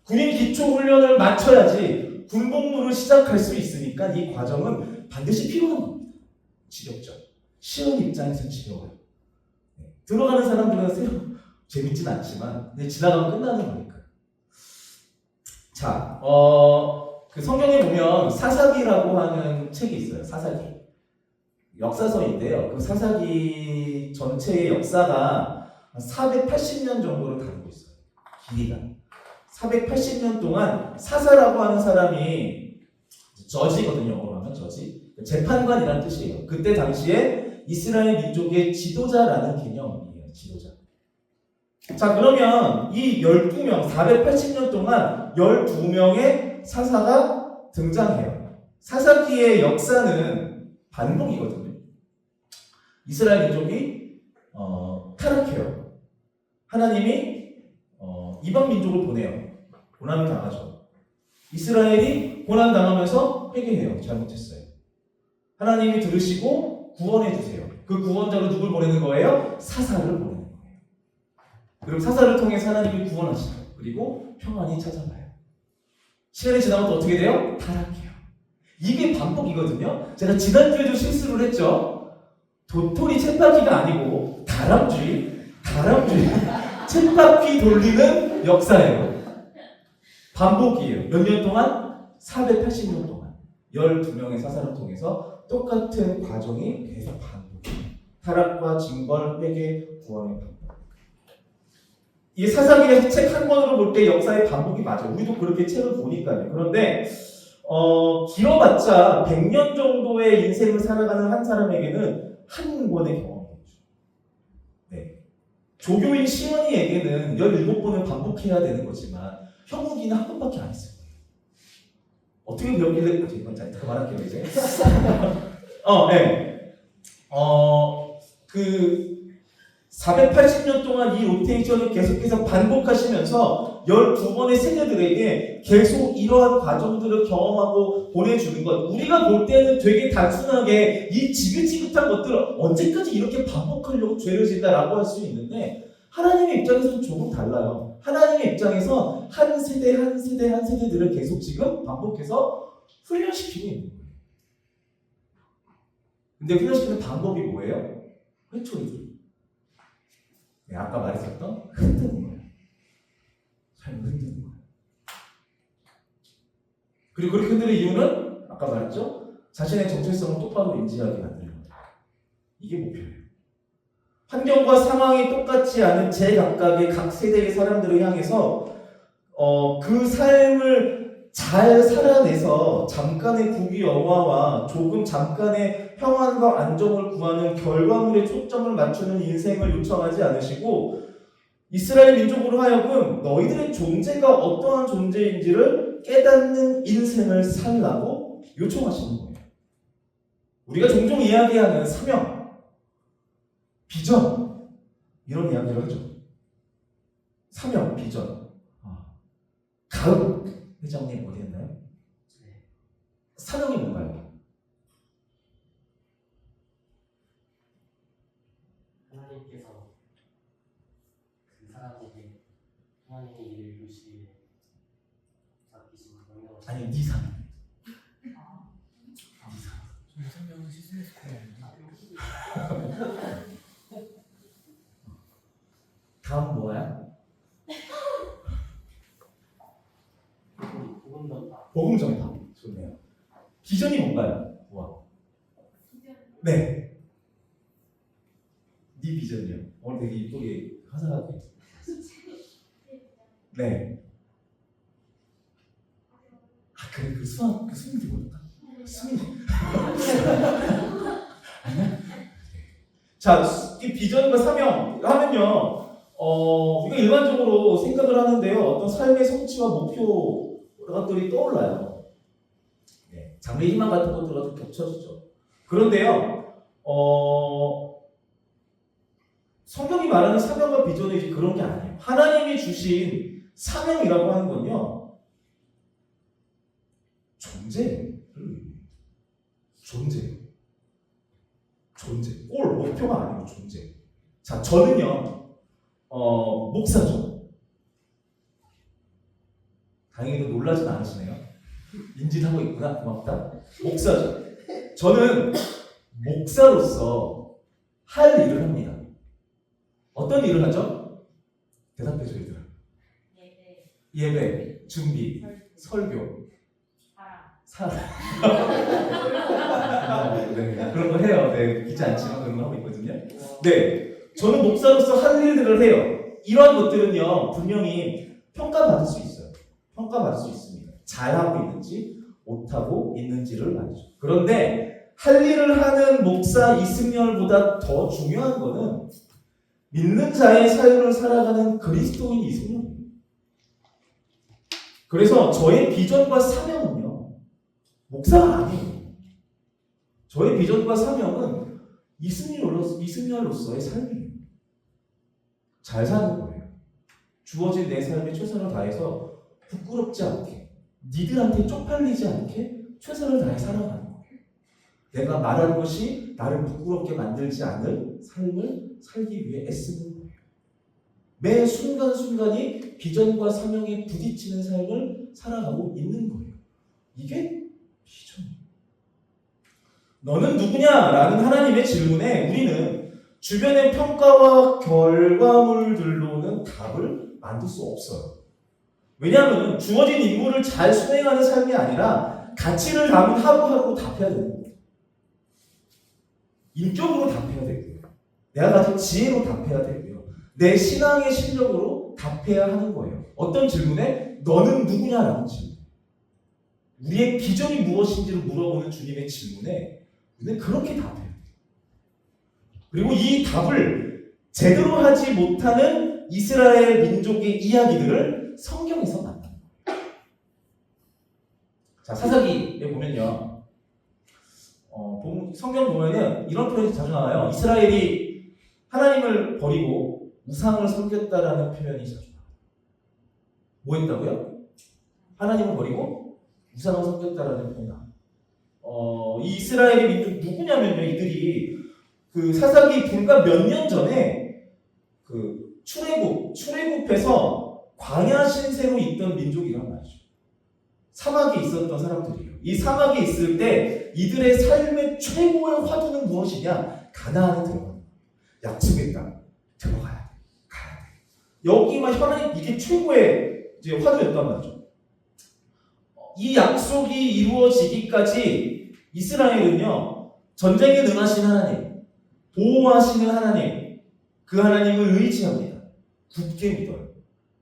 군인 기초 훈련을 마쳐야지 군복무를 시작할 수 있으니까 이 과정은 반드시 필요한 겁니다. 지겹죠. 시험 입장에서 지겨워요. 네. 들어가는 사람들은 재밌진 않지만 근데 지나가면 끝나는 거니까. 자, 그 성경에 보면 사사기라고 하는 책이 있어요. 사사기. 역사서인데요. 그 사사기 전체의 역사가 480년 정도를 다루고 있어요. 길이가. 480년 동안 사사라고 하는 사람이 저지거든요. 영어로 하면 저지. 재판관이라는 뜻이에요. 그때 당시에 이스라엘 민족의 지도자라는 개념이에요. 지도자. 자, 그러면 이 12명, 480년 동안 12명의 사사가 등장해요. 사사기의 역사는 반복이거든요. 이스라엘 민족이 타락해요. 하나님이 이방 민족을 보내요. 고난을 당하죠. 이스라엘이 고난당하면서 회개해요. 잘못했어요. 하나님이 들으시고 구원해 주세요. 그 구원자로 누굴 보내는 거예요? 사사를 보내는 거예요. 그리고 사사를 통해서 하나님이 구원하시고 그리고 평안이 찾아와요. 시간이 지나면 또 어떻게 돼요? 타락해요. 이게 반복이거든요. 제가 지난주에도 실수를 했죠. 도토리 쳇바퀴가 아니고 다람쥐 쳇바퀴 돌리는 역사예요. 반복이에요. 몇 년 동안? 480년 동안 12명의 사사를 통해서 똑같은 과정이 계속 반복해요. 타락과 징벌, 회개, 구원의 반복. 이게 사사기의 책 한 권으로 볼 때 역사의 반복이 맞아요. 우리도 그렇게 책을 보니까요. 그런데 길어봤자 100년 정도의 인생을 살아가는 한 사람에게는 한 권의 경험이죠. 네. 조교인 시연이에게는 17번을 반복해야 되는 거지만 형욱이는 한 번밖에 안 했어요. 어떻게 배웠길래 이건 잘 그만할게요 이제. 네. 그 480년 동안 이 로테이션을 계속해서 반복하시면서 12번의 세대들에게 계속 이러한 과정들을 경험하고 보내주는 것. 우리가 볼 때는 되게 단순하게 이 지긋지긋한 것들을 언제까지 이렇게 반복하려고 죄를 짓다라고 할 수 있는데 하나님의 입장에서는 조금 달라요. 하나님의 입장에서 한 세대 한 세대 한 세대들을 계속 지금 반복해서 훈련시키고 있는 거예요. 근데 훈련시키는 방법이 뭐예요? 회초리들. 네, 아까 말했었던 흔드는 거예요. 삶을 흔드는 거예요. 그리고 그렇게 흔드는 이유는 아까 말했죠? 자신의 정체성을 똑바로 인지하게 만드는 거예요. 이게 목표예요. 환경과 상황이 똑같지 않은 제각각의 각 세대의 사람들을 향해서 그 삶을 잘 살아내서 잠깐의 국위영화와 조금 잠깐의 평안과 안정을 구하는 결과물에 초점을 맞추는 인생을 요청하지 않으시고 이스라엘 민족으로 하여금 너희들의 존재가 어떠한 존재인지를 깨닫는 인생을 살라고 요청하시는 거예요. 우리가 종종 이야기하는 사명, 비전 이런 이야기를 하죠. 사명, 비전. 가을 회장님 어디 했나요? 사명이 뭔가요? 하나님께서 그 사람에게 하나님의 일을 이루시기에 맡기신 명령을 아니 네 사명. 설명은 시스템에서 다음 뭐야? 복음 전파 복음 전파. 좋네요. 비전이 뭔가요? 우와. 네. 네 비전이요. 오늘 되게 이쁘게 화사하게. 네. 아 그래 그 수학 그 수민이 뭐였다? 수민이. 아니야? 자, 이 비전과 사명 하면요. 우리가 일반적으로 생각을 하는데요. 어떤 삶의 성취와 목표 것들이 떠올라요. 네, 장래 희망 같은 것들과 겹쳐지죠. 그런데요, 성경이 말하는 사명과 비전은 이제 그런 게 아니에요. 하나님이 주신 사명이라고 하는 건요, 존재. 골, 목표가 아니고 존재. 자, 저는요, 목사죠. 다행히도 놀라진 않으시네요. 인지하고 있구나. 고맙다. 목사죠. 저는 목사로서 할 일을 합니다. 어떤 일을 하죠? 대답해줘 얘들아. 예배, 준비, 설교, 사랑. 네, 그런 거 해요. 네, 믿지 않지만 그런 거 하고 있거든요. 네, 저는 목사로서 할 일들을 해요. 이러한 것들은요, 분명히 평가받을 수 있어요. 평가받을 수 있습니다. 잘하고 있는지 못하고 있는지를 말이죠. 그런데 할 일을 하는 목사 이승열보다 더 중요한 거는 믿는 자의 삶을 살아가는 그리스도인 이승열입니다. 그래서 저의 비전과 사명은요, 목사가 아니에요. 저의 비전과 사명은 이승열로서의 삶이에요. 잘 사는 거예요. 주어진 내 삶에 최선을 다해서 부끄럽지 않게 니들한테 쪽팔리지 않게 최선을 다해 살아가는 거예요. 내가 말하는 것이 나를 부끄럽게 만들지 않을 삶을 살기 위해 애쓰는 거예요. 매 순간순간이 비전과 사명에 부딪히는 삶을 살아가고 있는 거예요. 이게 비전이에요. 너는 누구냐라는 하나님의 질문에 우리는 주변의 평가와 결과물들로는 답을 만들 수 없어요. 왜냐하면 주어진 임무를 잘 수행하는 삶이 아니라 가치를 담은 하루하루 답해야 되는 거예요. 인격으로 답해야 되고요. 내가 가진 지혜로 답해야 되고요. 내 신앙의 실력으로 답해야 하는 거예요. 어떤 질문에 너는 누구냐라는 질문. 우리의 비전이 무엇인지를 물어보는 주님의 질문에 우리는 그렇게 답해야 돼요. 그리고 이 답을 제대로 하지 못하는 이스라엘 민족의 이야기들을 성경에서 만납니다. 자, 사사기에 보면요. 성경 보면은 이런 표현이 자주 나와요. 이스라엘이 하나님을 버리고 우상을 섬겼다라는 표현이 자주 나와요. 뭐 했다고요? 하나님을 버리고 우상을 섬겼다라는 표현이 나와요. 이 이스라엘의 민족 누구냐면요. 이들이 그 사사기 불과 몇 년 전에 그 출애굽에서 광야 신세로 있던 민족이란 말이죠. 사막에 있었던 사람들이에요. 이 사막에 있을 때 이들의 삶의 최고의 화두는 무엇이냐? 가나안에 들어가는 거예요. 약속의 땅 들어가야 돼. 가야 돼. 여기만 하나님 이게 최고의 이제 화두였단 말이죠. 이 약속이 이루어지기까지 이스라엘은요, 전쟁에 능하신 하나님, 보호하시는 하나님, 그 하나님을 의지합니다. 굳게 믿어요.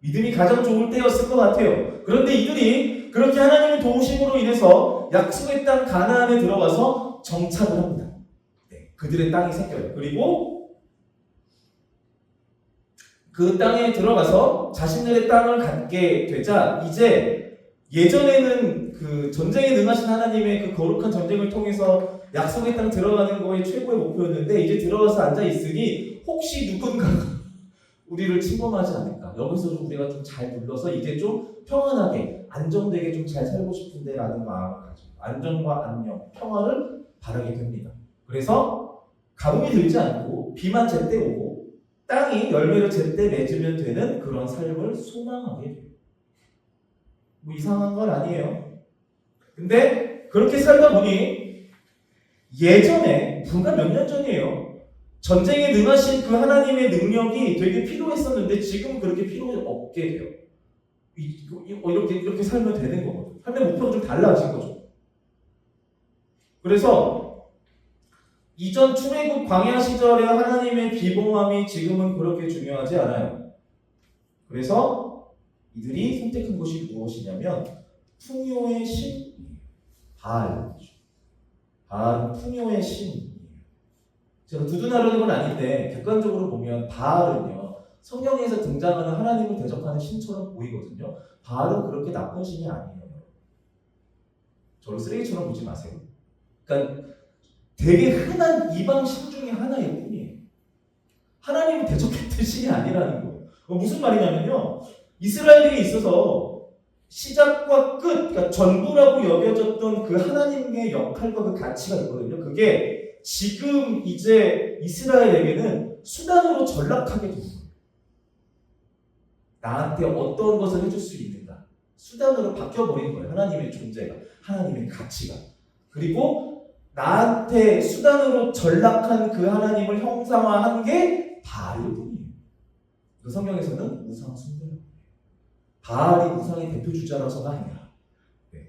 믿음이 가장 좋을 때였을 것 같아요. 그런데 이들이 그렇게 하나님의 도우심으로 인해서 약속의 땅 가나안에 들어가서 정착을 합니다. 네, 그들의 땅이 생겨요. 그리고 그 땅에 들어가서 자신들의 땅을 갖게 되자 이제 예전에는 그 전쟁에 능하신 하나님의 그 거룩한 전쟁을 통해서 약속의 땅 들어가는 거에 최고의 목표였는데 이제 들어가서 앉아 있으니 혹시 누군가가 우리를 침범하지 않을까? 여기서 좀 우리가 좀 잘 눌러서 이제 좀 평안하게 안정되게 좀 잘 살고 싶은데 라는 마음을 가지고 안정과 안녕, 평화를 바라게 됩니다. 그래서 가뭄이 들지 않고 비만 제때 오고 땅이 열매를 제때 맺으면 되는 그런 삶을 소망하게 돼요. 뭐 이상한 건 아니에요. 근데 그렇게 살다 보니 예전에 불과 몇 년 전이에요. 전쟁에 능하신 그 하나님의 능력이 되게 필요했었는데 지금 그렇게 필요 없게 돼요. 이렇게 살면 되는 거거든요. 삶의 목표가 좀 달라진 거죠. 그래서 이전 출애굽 광야 시절의 하나님의 비범함이 지금은 그렇게 중요하지 않아요. 그래서 이들이 선택한 것이 무엇이냐면 풍요의 신 바알은 풍요의 신이에요. 제가 두둔하려는 건 아닌데 객관적으로 보면 바알은요 성경에서 등장하는 하나님을 대적하는 신처럼 보이거든요. 바알은 그렇게 나쁜 신이 아니에요. 저를 쓰레기처럼 보지 마세요. 그러니까 되게 흔한 이방 신 중에 하나일 뿐이에요. 하나님을 대적했던 신이 아니라는 거예요. 무슨 말이냐면요. 이스라엘에 있어서 시작과 끝, 그러니까 전부라고 여겨졌던 그 하나님의 역할과 그 가치가 있거든요. 그게 지금 이제 이스라엘에게는 수단으로 전락하게 된 거예요. 나한테 어떤 것을 해줄 수 있는가? 수단으로 바뀌어버린 거예요. 하나님의 존재가, 하나님의 가치가. 그리고 나한테 수단으로 전락한 그 하나님을 형상화한 게 바알일 뿐이에요. 그 성경에서는 우상 숭배라고 해요. 바알이 우상의 대표 주자라서가 아니라. 네.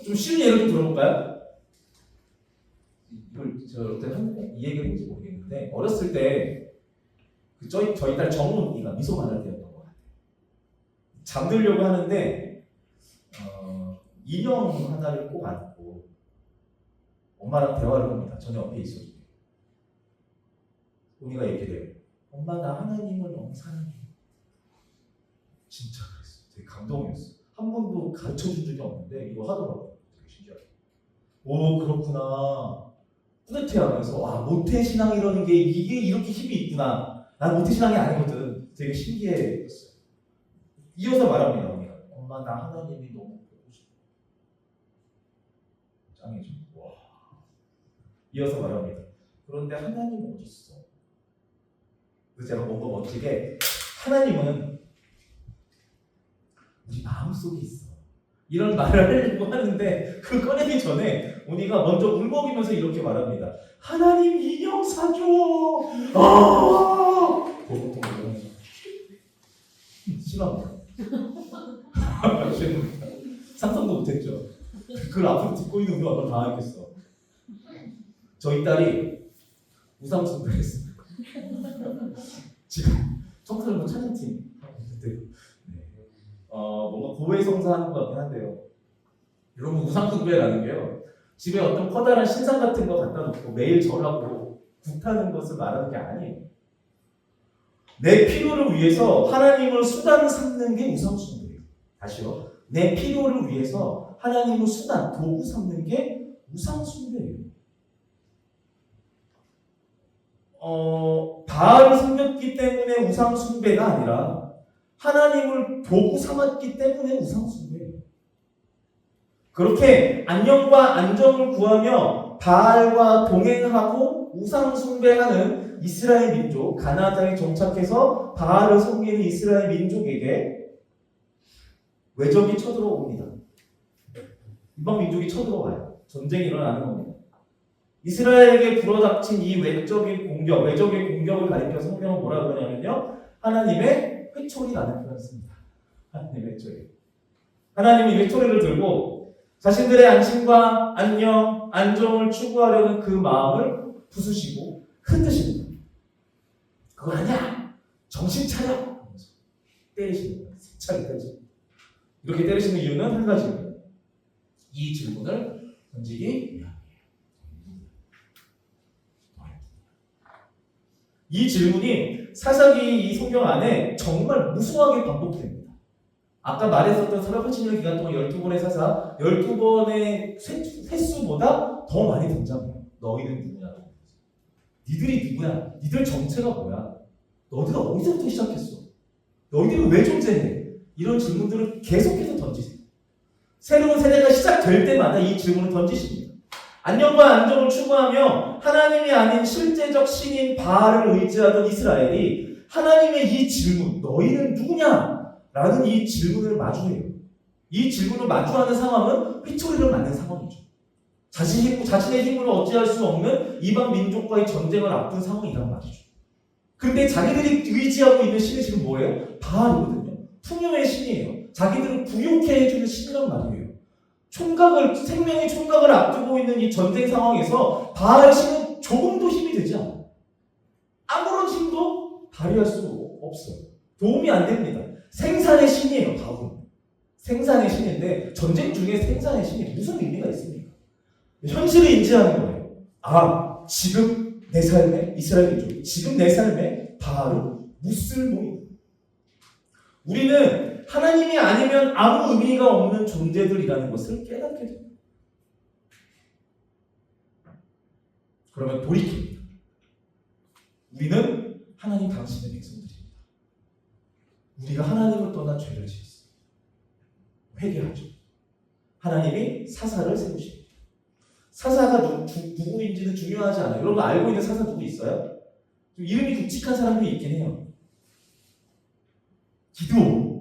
좀 쉬운 예를 좀 들어볼까요? 이걸 제가 어떻게 이 얘기를 했는지 모르겠는데 어렸을 때 그 저희 딸 정훈이가 미소 말할 때였던 것 같아요. 잠들려고 하는데 인형 하나를 꼭 안고 엄마랑 대화를 합니다. 저는 옆에 있어요. 우리가 얘기를 해요. 엄마 나 하나님을 너무 사랑해. 진짜 그랬어. 되게 감동이었어. 한 번도 가르쳐준 적이 없는데 이거 하더라고요. 되게 신기하게. 오 그렇구나. 뿌듯해하면서 와 모태신앙이라는 게 이게 이렇게 힘이 있구나. 난 모태신앙이 아니거든. 되게 신기했어요. 이어서 말합니다. 언니가. 엄마 나 하나님이 너무 보고 싶어. 짱이죠. 와. 이어서 말합니다. 그런데 하나님은 어디 있어? 그래서 제가 뭔가 멋지게 하나님은 우리 마음속에 있어. 이런 말을 하려고 하는데 그 꺼내기 전에 우리가 먼저 울먹이면서 이렇게 말합니다. 하나님 인형 사줘. 보통 싫어합니다. 상상도 못했죠. 그걸 앞으로 듣고 있는 우리가 얼마나 당하겠어. 저희 딸이 우상숭배를 했습니다. 지금 청소년부 찬양팀 하고 있는데 뭔가 고해성사하는 것 같긴 한데요. 여러분 우상숭배라는 게요. 집에 어떤 커다란 신상 같은 거 갖다 놓고 매일 절하고 굿하는 것을 말하는 게 아니에요. 내 필요를 위해서 하나님을 수단 삼는 게 우상숭배예요. 다시요. 내 필요를 위해서 하나님을 수단, 도구 삼는 게 우상숭배예요. 바알을 섬겼기 때문에 우상숭배가 아니라 하나님을 도구 삼았기 때문에 우상숭배예요. 그렇게 안녕과 안정을 구하며 바알과 동행하고 우상숭배하는 이스라엘 민족, 가나안 땅에 정착해서 바알을 섬기는 이스라엘 민족에게 외적이 쳐들어옵니다. 이방 민족이 쳐들어와요. 전쟁이 일어나는 겁니다. 이스라엘에게 불어닥친 이 외적인 공격을 가리켜 성경은 뭐라 그러냐면요. 하나님의 회초리라는 표현을 씁니다. 하나님의 회초리. 하나님이 회초리를 들고 자신들의 안심과 안녕, 안정을 추구하려는 그 마음을 부수시고 흔드십니다. 그거 아니야! 정신 차려! 때리시는 거예요. 세차게 때리시는 거예요. 이렇게 때리시는 이유는 한 가지입니다. 이 질문을 던지기 위함이에요. 이 질문이 사사기 이 성경 안에 정말 무수하게 반복됩니다. 아까 말했었던 사람 80년 기간 동안 12번의 사사, 12번의 횟수보다 더 많이 등장해요. 너희는 누구냐고. 니들이 누구야? 니들 정체가 뭐야? 너희가 어디서부터 시작했어? 너희들은 왜 존재해? 이런 질문들을 계속해서 던지세요. 새로운 세대가 시작될 때마다 이 질문을 던지십니다. 안녕과 안정을 추구하며 하나님이 아닌 실제적 신인 바알을 의지하던 이스라엘이 하나님의 이 질문, 너희는 누구냐? 라는 이 질문을 마주해요. 이 질문을 마주하는 상황은 회초리를 맞는 상황이죠. 자신의 힘으로 어찌할 수 없는 이방 민족과의 전쟁을 앞둔 상황이란 말이죠. 그런데 자기들이 의지하고 있는 신이 지금 뭐예요? 바알이거든요. 풍요의 신이에요. 자기들을 부욕해 해주는 신이란 말이에요. 생명의 총각을 앞두고 있는 이 전쟁 상황에서 바알 신은 조금도 힘이 되지 않아요. 아무런 힘도 발휘할 수 없어요. 도움이 안 됩니다. 생산의 신이에요, 바울은. 생산의 신인데 전쟁 중에 생산의 신이 무슨 의미가 있습니까? 현실을 인지하는 거예요. 아, 지금 내 삶에 이스라엘 민족, 지금 내 삶에 바알은 무쓸모입니다. 우리는 하나님이 아니면 아무 의미가 없는 존재들이라는 것을 깨닫게 됩니다. 그러면 돌이킵니다. 우리는 하나님 당신의 백성들입니다. 우리가 하나님을 떠나 죄를 지었습니다. 회개하죠. 하나님이 사사를 세우십니다. 사사가 누구인지는 중요하지 않아요. 여러분 알고 있는 사사 누구 있어요? 좀 이름이 굵직한 사람들이 있긴 해요. 기드온.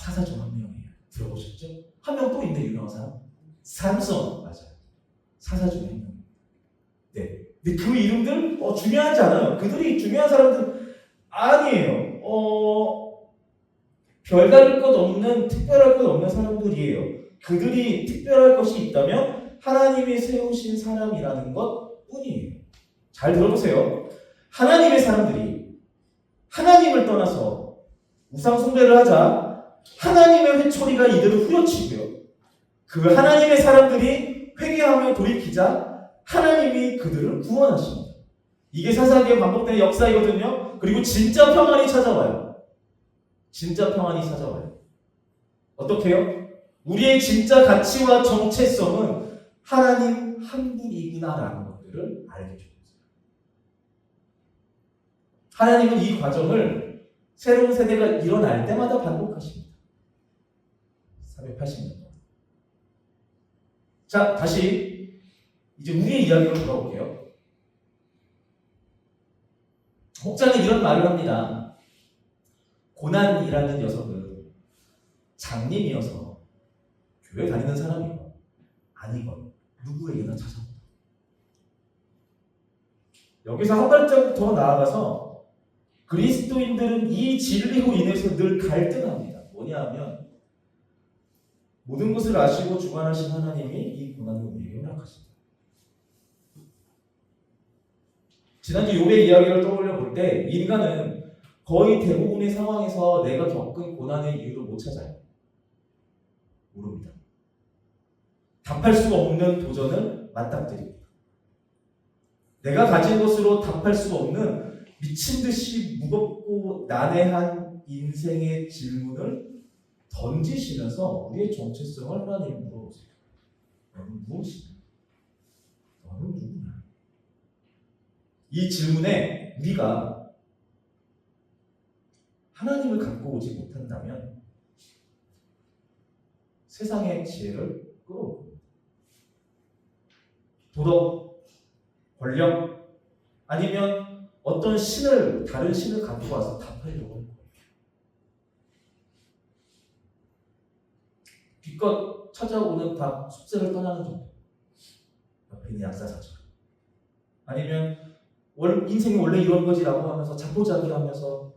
사사 중 한 명이에요. 들어보셨죠? 한 명 또 있네, 유명한 사람. 삼손. 맞아요. 사사 중에 한 명. 네. 근데 그 이름들 중요하지 않아요. 그들이 중요한 사람들 아니에요. 별다를 것 없는, 특별할 것 없는 사람들이에요. 그들이 특별할 것이 있다면 하나님이 세우신 사람이라는 것 뿐이에요. 잘 들어보세요. 하나님의 사람들이 하나님을 떠나서 우상숭배를 하자 하나님의 회초리가 이들을 후려치고요. 그 하나님의 사람들이 회개하며 돌이키자 하나님이 그들을 구원하십니다. 이게 사사기에 반복되는 역사이거든요. 그리고 진짜 평안이 찾아와요. 진짜 평안이 찾아와요. 어떻게 해요? 우리의 진짜 가치와 정체성은 하나님 한 분이구나라는 것들을 알게 됩니다. 하나님은 이 과정을 새로운 세대가 일어날 때마다 반복하십니다. 480년 동안. 자, 다시 이제 우리의 이야기로 돌아올게요. 혹자는 이런 말을 합니다. 고난이라는 녀석은 장님이어서 교회 다니는 사람이건 아니건 누구에게나 찾아온다. 여기서 한 발짝 더 나아가서 그리스도인들은 이 진리로 인해서 늘 갈등합니다. 뭐냐 하면 모든 것을 아시고 주관하신 하나님이 이 고난을 우리에게 허락하신다. 지난주 욥의 이야기를 떠올려 볼 때 인간은 거의 대부분의 상황에서 내가 겪은 고난의 이유를 못 찾아요. 모릅니다. 답할 수 없는 도전을 맞닥뜨립니다. 내가 가진 것으로 답할 수 없는 미친 듯이 무겁고 난해한 인생의 질문을 던지시면서 우리의 정체성을 하나님께 물어보세요. 너는 무엇이냐? 너는 누구냐? 이 질문에 우리가 하나님을 갖고 오지 못한다면 세상의 지혜를 끌어옵니다. 도덕, 권력, 아니면 어떤 신을, 다른 신을 갖고 와서 답하려고 할 거예요. 기껏 찾아오는 다 숲새를 떠나는 정도. 옆에 있는 약사사처럼. 아니면 인생이 원래 이런 거지라고 하면서 자포자기하면서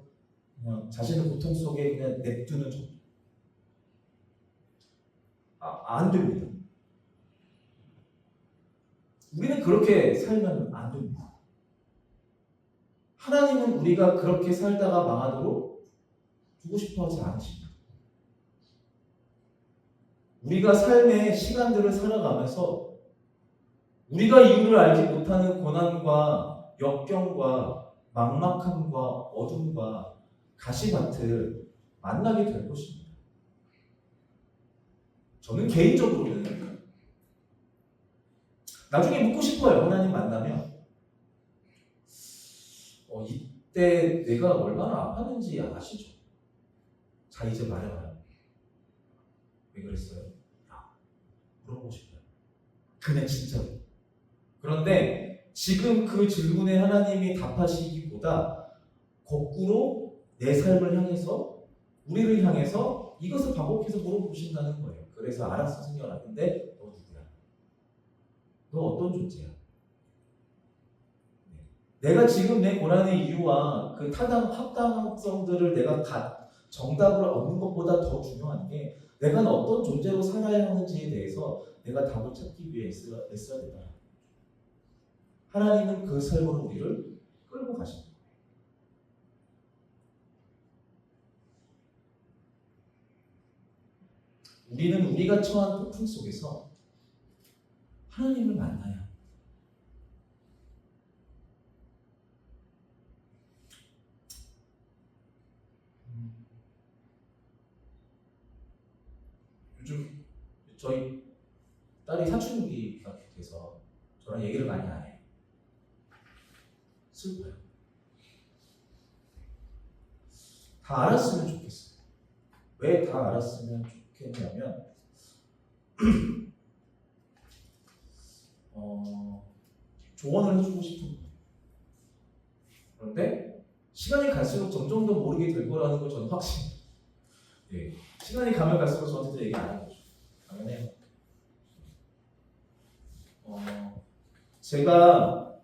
그냥 자신의 고통 속에 그냥 냅두는 정도. 안 됩니다. 우리는 그렇게 살면 안 됩니다. 하나님은 우리가 그렇게 살다가 망하도록 두고 싶어 하지 않으십니다. 우리가 삶의 시간들을 살아가면서 우리가 이유를 알지 못하는 고난과 역경과 막막함과 어둠과 가시밭을 만나게 될 것입니다. 저는 개인적으로는 나중에 묻고 싶어요. 하나님 만나면 이때 내가 얼마나 아팠는지 아시죠? 자, 이제 말해봐요. 왜 그랬어요? 물어보고 싶어요. 그냥 진짜로. 그런데 지금 그 질문에 하나님이 답하시기보다 거꾸로 내 삶을 향해서, 우리를 향해서 이것을 반복해서 물어보신다는 거예요. 그래서 알았어, 승현아. 근데 너 누구야? 너 어떤 존재야? 내가 지금 내 고난의 이유와 그 합당성들을 내가 정답을 얻는 것보다 더 중요한 게 내가 어떤 존재로 살아야 하는지에 대해서 내가 답을 찾기 위해 애써야 된다. 하나님은 그 삶으로 우리를 끌고 가십니다. 우리는 우리가 처한 폭풍 속에서 하나님을 만나야 합니다. 요즘 저희 딸이 사춘기가 돼서 저랑 얘기를 많이 안 해요. 슬퍼요. 다 알았으면 좋겠어요. 왜 다 알았으면 좋겠냐면 조언을 해주고 싶은 거예요. 그런데 시간이 갈수록 점점 더 모르게 될 거라는 걸 저는 확신해요. 예. 시간이 가면 갈수록 저한테도 얘기 안 하는 거죠. 당연해요. 제가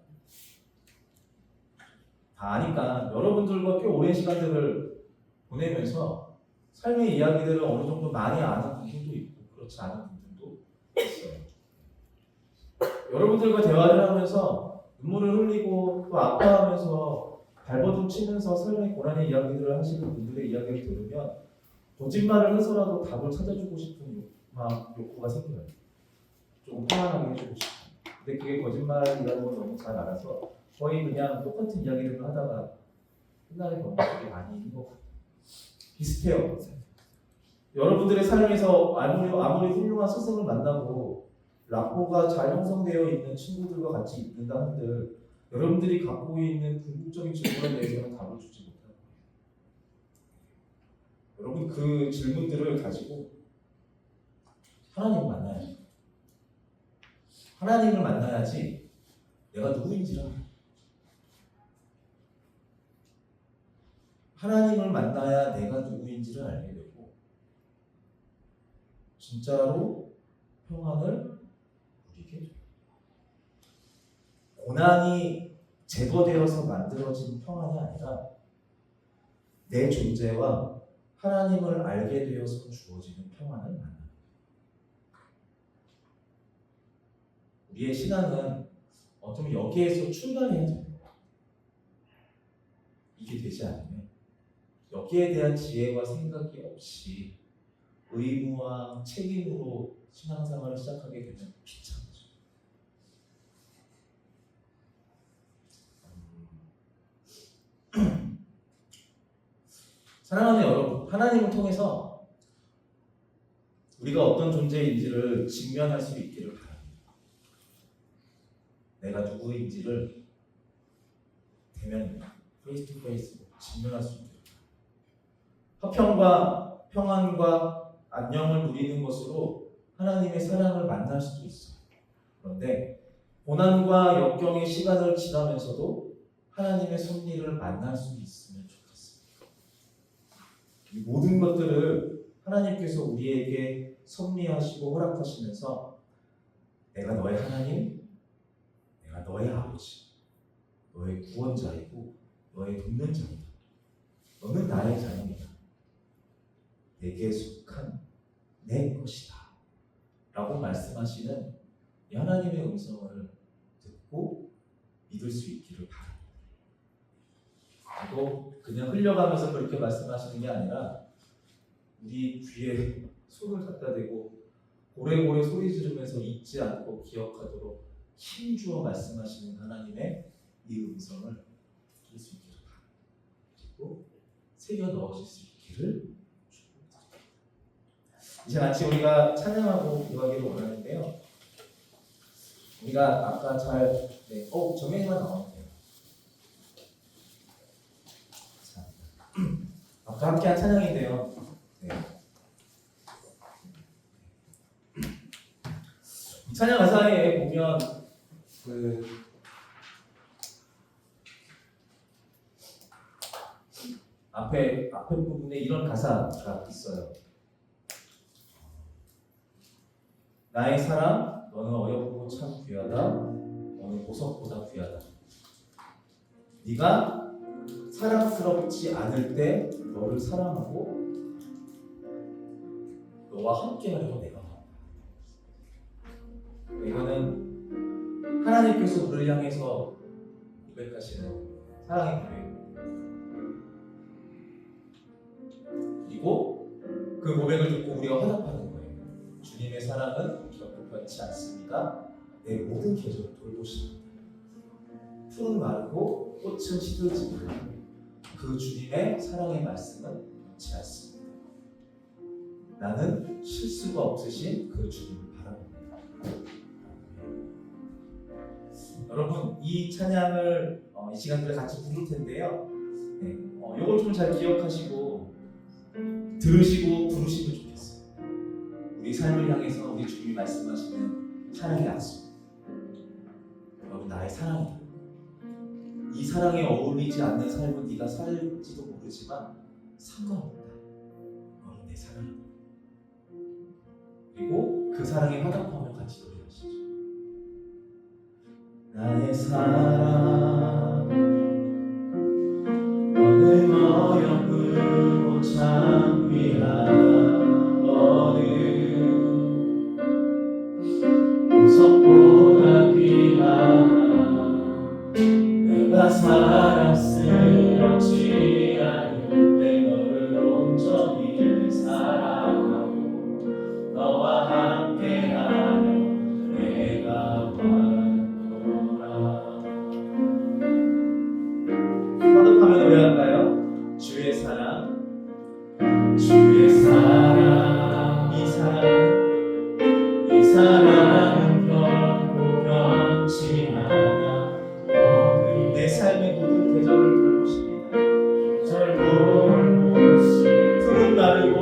다 아니까 여러분들과 꽤 오랜 시간들을 보내면서 삶의 이야기들을 어느 정도 많이 아는 분들도 있고 그렇지 않은 분들도 있어요. 여러분들과 대화를 하면서 눈물을 흘리고 또 아파하면서 발버둥 치면서 삶의 고난의 이야기들을 하시는 분들의 이야기를 들으면 거짓말을 해서라도 답을 찾아주고 싶은 욕구가 생겨요. 조금 편안하게 해주고 싶어요. 근데 그게 거짓말이라는 걸 너무 잘 알아서 거의 그냥 똑같은 이야기를 하다가 끝나는 경우들이 많이 있는 것 같아요. 비슷해요. 여러분들의 삶에서 아무리 훌륭한 스승을 만나고 라포가 잘 형성되어 있는 친구들과 같이 있는다 한들 여러분들이 갖고 있는 궁극적인 질문에 대해서는 답을 주지 못하는 거예요. 여러분 그 질문들을 가지고 하나님을 만나야 돼. 하나님을 만나야지 내가 누구인지를 알아. 하나님을 만나야 내가 누구인지를 알게 되고 진짜로 평안을 누리게 돼요. 고난이 제거되어서 만들어진 평안이 아니라 내 존재와 하나님을 알게 되어서 주어지는 평안을 만나는 거예요. 우리의 신앙은 좀 여기에서 출발해야 됩니다. 이게 되지 않으면 여기에 대한 지혜와 생각이 없이 의무와 책임으로 신앙생활을 시작하게 되면 비참하죠. 사랑하는 여러분, 하나님을 통해서 우리가 어떤 존재인지를 직면할 수 있기를 바랍니다. 내가 누구인지를 대면 페이스 투 페이스로 직면할 수 있기를 바랍니다. 화평과 평안과 안녕을 누리는 것으로 하나님의 사랑을 만날 수도 있어요. 그런데 고난과 역경의 시간을 지나면서도 하나님의 섭리를 만날 수 있으면 좋겠습니다. 이 모든 것들을 하나님께서 우리에게 섭리하시고 허락하시면서 내가 너의 하나님, 내가 너의 아버지, 너의 구원자이고 너의 돕는 자이다. 너는 나의 자녀이다. 내게 속한 내 것이다. 라고 말씀하시는 이 하나님의 음성을 듣고 믿을 수 있기를 바랍니다. 그리고 그냥 흘려가면서 그렇게 말씀하시는 게 아니라 우리 귀에 손을 갖다 대고 고래고래 소리 지르면서 잊지 않고 기억하도록 힘주어 말씀하시는 하나님의 이 음성을 들을 수 있기를 바랍니다. 그리고 새겨 넣으실 수 있기를 축복합니다. 이제 같이 우리가 찬양하고 기도하기를 원하는데요. 우리가 아까 정면이만 나오면 돼요. 자, 아까 함께한 찬양인데요. 네. 이 찬양 가사에 보면 앞에 부분에 이런 가사가 있어요. 나의 사랑, 너는 어렵고 참 귀하다. 너는 보석보다 귀하다. 네가 사랑스럽지 않을 때 너를 사랑하고 너와 함께하려고 내가 원한다. 이거는 하나님께서 우리를 향해서 고백하시는 사랑의 고백. 그리고 그 고백을 듣고 우리가 화답하는 거예요. 주님의 사랑은 결코 변치 않습니다. 내 모든 계절을 돌보십니다. 풀은 마르고 꽃은 시들지 몰라도 그 주님의 사랑의 말씀은 변치 않습니다. 나는 실수가 없으신 그 주님을 바라봅니다. 여러분, 이 찬양을 이 시간들에 같이 부를 텐데요. 이걸 좀 잘 기억하시고 들으시고 부르시면 좋겠어요. 우리 삶을 향해서 우리 주님이 말씀하시는 사랑의 약속. 여러분, 나의 사랑이다. 이 사랑에 어울리지 않는 삶은 네가 살지도 모르지만 상관없다. 너는 내 사랑이다. 그리고 그 사랑에 화답하며 같이 노래하시죠. 나의 사랑, 너는 어렵고 참 귀한 너는 보석보다 귀하다. 내가 사랑스럽지 않을 때 너를 온전히 사랑하고 너와 함께하며 내가 왔노라. 화답하며 노래할까요? 주의 사랑, 주의 사랑, 이 사랑은 결코 변치 않아. 내 삶의 모든 계절을 돌보십니다. 푸른 마르고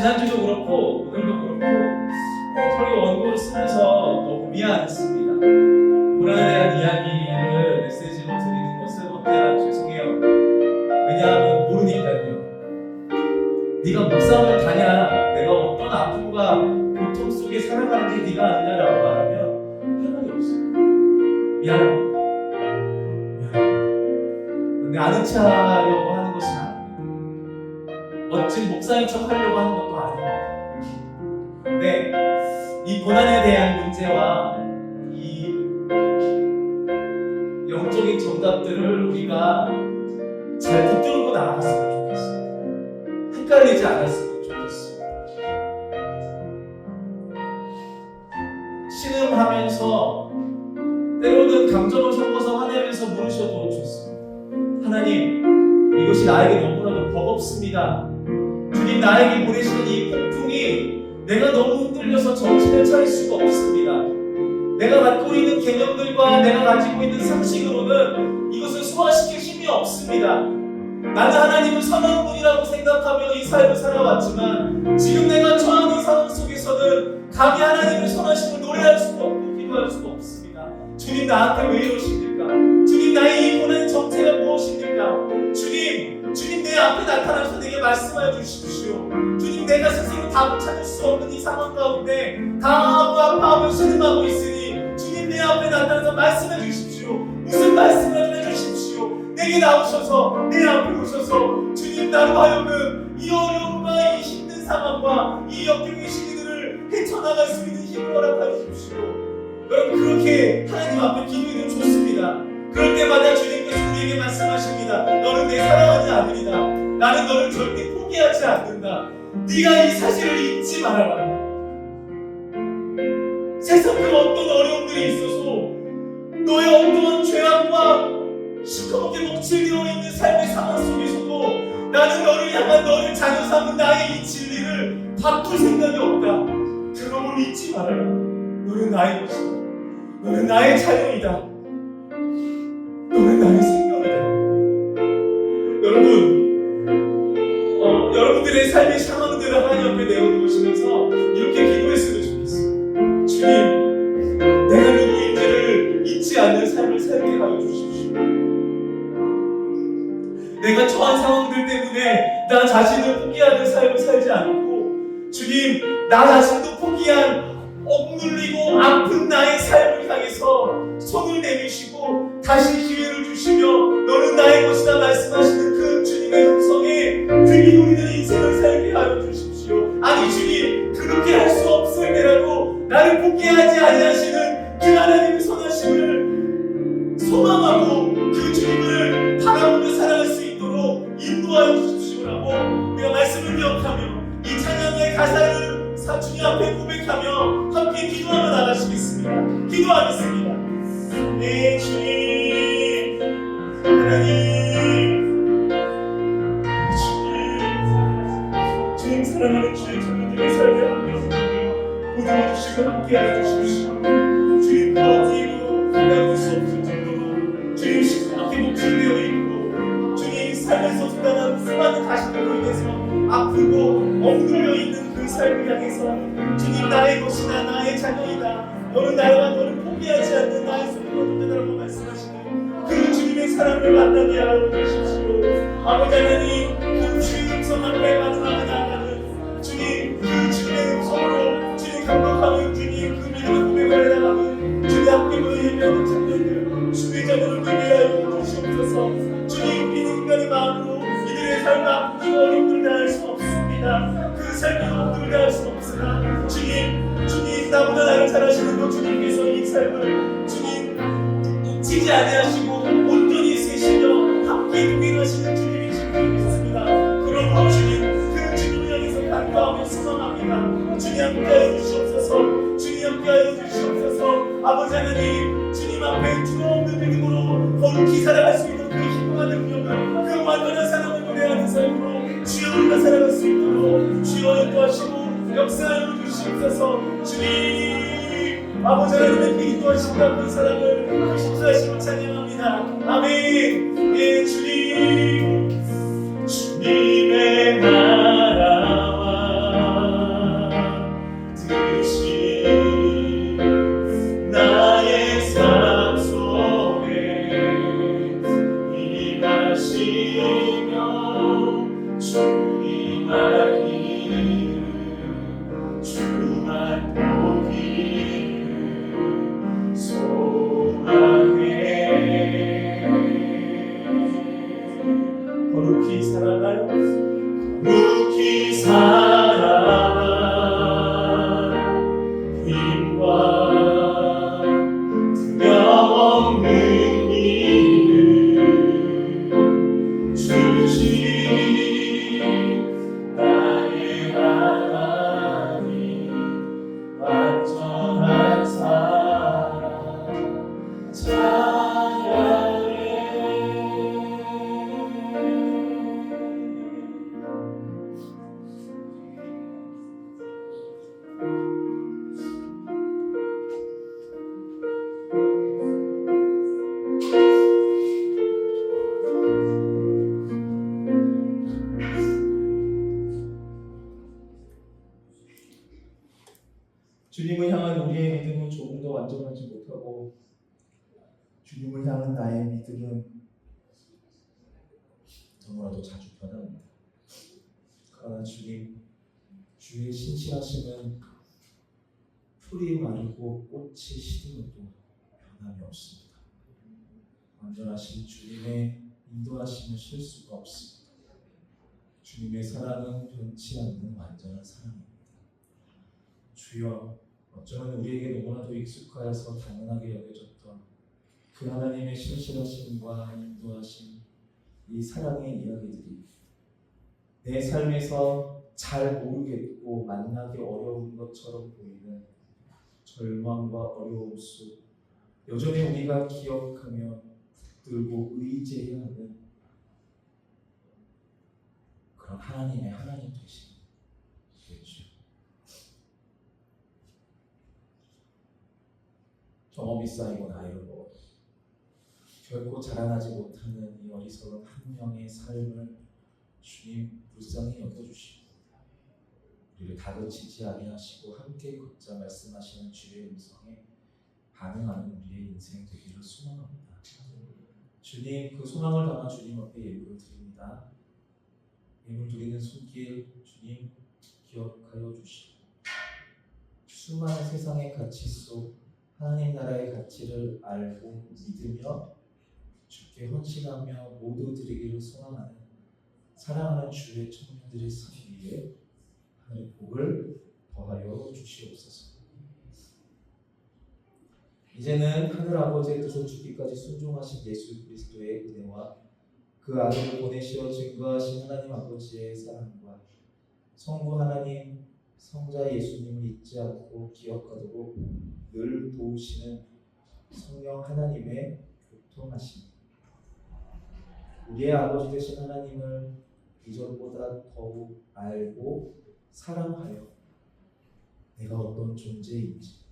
지난주도 그렇고 오늘도 그렇고 저희 원고를 쓰면서 너무 미안했습니다. 고난에 대한 이야기를 메시지로 드리는 것은 언제나 죄송해요. 왜냐하면 모르니까요. 네가 목사를 다냐, 내가 어떤 아픔과 고통 속에 살아가는지 네가 아느냐라고 말하면 할 말이 없어요. 미안합니다. 근데 아는 체 하려고 하는 것은 아닙니다. 멋진 목사인 척 하려고 하는 것도 아닙니다. 근데 이 고난에 대한 문제와 이 영적인 정답들을 우리가 잘 붙들고 나아갔으면 좋겠어요. 헷갈리지 않았으면 좋겠어요. 신음하면서 때로는 감정을 섞어서 화내면서 물으셔도 좋습니다. 하나님, 이것이 나에게 너무나도 버겁습니다. 주님, 나에게 보내시는 이 폭풍이 내가 너무 흔들려서 정신을 차릴 수가 없습니다. 내가 갖고 있는 개념들과 내가 가지고 있는 상식으로는 이것을 소화시킬 힘이 없습니다. 나는 하나님을 선한 분이라고 생각하며 이 삶을 살아왔지만 지금 내가 처한 이 상황 속에서는 감히 하나님의 선하심을 노래할 수가 없고 기도할 수가 없습니다. 주님, 나한테 왜 이러십니까? 주님, 나의 이 고난의 정체가 무엇입니까? 주님 내 앞에 나타나서 내게 말씀해 주십시오. 주님, 내가 스스로 답을 찾을 수 없는 이 상황 가운데 당하고 아파하며 신음하고 있으니 주님, 내 앞에 나타나서 말씀해 주십시오. 무슨 말씀을 해주십시오. 내게 나오셔서 내 앞에 오셔서 주님, 나로 하여금 이 어려움과 이 힘든 상황과 이 역경의 시기들을 헤쳐나갈 수 있는 힘을 허락해 주십시오. 여러분, 그렇게 하나님 앞에 기도해도 좋습니다. 그럴 때마다 주님께서 우리에게 말씀하십니다. 너는 내 사랑하는 아들이다. 나는 너를 절대 포기하지 않는다. 네가 이 사실을 잊지 말아라. 세상 그 어떤 어려움들이 있어서 너의 어떠한 죄악과 시커멓게 녹칠되어 있는 삶의 상황 속에서도 나는 너를 향한 너를 자녀 삼은 나의 이 진리를 바꿀 생각이 없다. 그러므로 잊지 말아라. 너는 나의 것이다. 너는 나의 자녀이다. 너는 나의 생명이다. 여러분들의 삶의 상황들을 하나님 앞에 내어놓으시면서 이렇게 기도했으면 좋겠어요. 주님, 내가 누구인지를 잊지 않는 삶을 살게 하여 주십시오. 내가 처한 상황들 때문에 나 자신을 포기하는 삶을 살지 않고 주님, 나 자신도 포기한 억눌리고 아픈 나의 삶을 향해서 손을 내미시고 다시 기회를 주시며 너는 나의 것이다 말씀하시는 그 주님의 음성에 귀 누리는 인생을 살게 하여 주십시오. 아니 주님, 그렇게 할 수 없을 때라도 나를 포기하지 아니하시는 그 하나님의 선하심을 소망하고 그 주님을 바라보며 살아갈 수 있도록 인도하여 주십시오라고 우리가 말씀을 기억하며 이 찬양의 가사를 주님 앞에 고백하며 함께 기도하며 나가시겠습니다. 기도하겠습니다. 네, 주님, 하나님, 주님 사랑하는 주의 종들의 삶에 보듬어 주시고 함께하여 주십시오. 주님 버티고 나올 수 없을 정도로 주님 시커멓게 목줄되어 있고 주님 삶에서 수단한 수많은 가시들로 인해서 아프고 엉들려 있는 그 삶을 향해서 주님, 나의 것이다, 나의 자녀이다, 너는 나와 너를 포기하지 않는 나의 소중한 존재라고 말씀하시는 그 주님의 사랑을 만나게 하여 주십시오. 아버지 하나님, 그 주의 음성 앞에 나아가는 주님, 그 주님의 음성으로 주님 감격하는 주님, 그 믿음의 고백을 해나가는 주님 함께 모여 예배하는 청년들 주의 자녀를 되게 하여 주시옵소서. 주님, 믿는 인간의 마음으로 이들의 삶을 아프고 어렵게 다할 수 없습니다. 그 삶을 어렵게 다할 수 없으나 주님, 나보다 나를 잘 아시는 그 주님께서 이 삶을 주님 잊히지 아니하시고 온전히 쓰시며 함께 동행하시는 주님이신 줄 믿습니다. 그러므로 주님, 그 주님을 향해서 간구하며 소망합니다. 주님 함께하여 주시옵소서. 주님 함께하여 주시옵소서. 아버지 하나님, 주님 앞에 두려움없는 믿음으로 거룩히 살아갈 수 있는 그 힘과 능력을, 그 완전한 사랑을 노래하는 삶으로 주여 우리가 살아갈 수 있도록 주여 인도하시고 역사하여 주시옵소서. 주님, 아버지 하나님의 그 인도하신다 그 사랑을 그 십자하심을 찬양합니다. 아멘. 예, 주님, 주님의 나라와 인도하시며 주님 알기를 주만 보기를 소망해 거룩히 살아가요. 묵히 살아가 힘과 두려움없는 일을 주신 나의 하나님 완전한 사랑 주님을 향한 우리의 믿음은 조금 더 완전하지 못하고 주님을 향한 나의 믿음은 너무나도 자주 변합니다. 그러나 주님, 주의 신실하심은 풀이 마르고 꽃이 시들어도 변함이 없습니다. 완전하신 주님의 인도하심을 쉴 수가 없습니다. 주님의 사랑은 변치 않는 완전한 사랑입니다. 주여, 어쩌면 우리에게 너무나도 익숙하여서 당연하게 여겨졌던 그 하나님의 신실하심과 인도하심, 이 사랑의 이야기들이 내 삶에서 잘 모르겠고 만나기 어려운 것처럼 보이는 절망과 어려움 속 여전히 우리가 기억하며 붙들고 의지해야 하는 그런 하나님의 하나님 되시는 주. 경험이 쌓이고 나이를 먹어 결코 자라나지 못하는 이 어리석은 한 명의 삶을 주님 불쌍히 여겨주시고 우리를 다그치지 아니하시고 함께 걷자 말씀하시는 주의 음성에 반응하는 우리의 인생 되기를 소망합니다. 주님, 그 소망을 담아 주님 앞에 예물을 드립니다. 예물 드리는 손길 주님 기억하여 주시고 수많은 세상의 가치 속 하나님 나라의 가치를 알고 믿으며 주께 헌신하며 모두 드리기를 소망하는 사랑하는 주의 청년들의 삶 위에 하늘의 복을 더하여 주시옵소서. 이제는 하늘 아버지의 뜻을 주기까지 순종하신 예수 그리스도의 은혜와 그 아들을 보내시어 증거하신 하나님 아버지의 사랑과 성부 하나님 성자 예수님을 잊지 않고 기억하도록 늘 도우시는 성령 하나님의 교통하심, 우리의 아버지 되신 하나님을 이전보다 더욱 알고 사랑하여 내가 어떤 존재인지,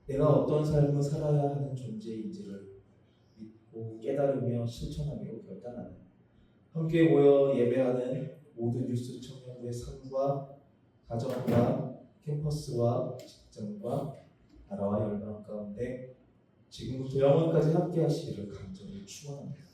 내가 어떤 삶을 살아야 하는 존재인지를 믿고 깨달으며 실천하기로 결단하는 함께 모여 예배하는 모든 뉴스 청년들의 삶과 가정과 캠퍼스와 직장과 나라와 열방 가운데 지금부터 영원까지 함께 하시기를 간절히 축원합니다.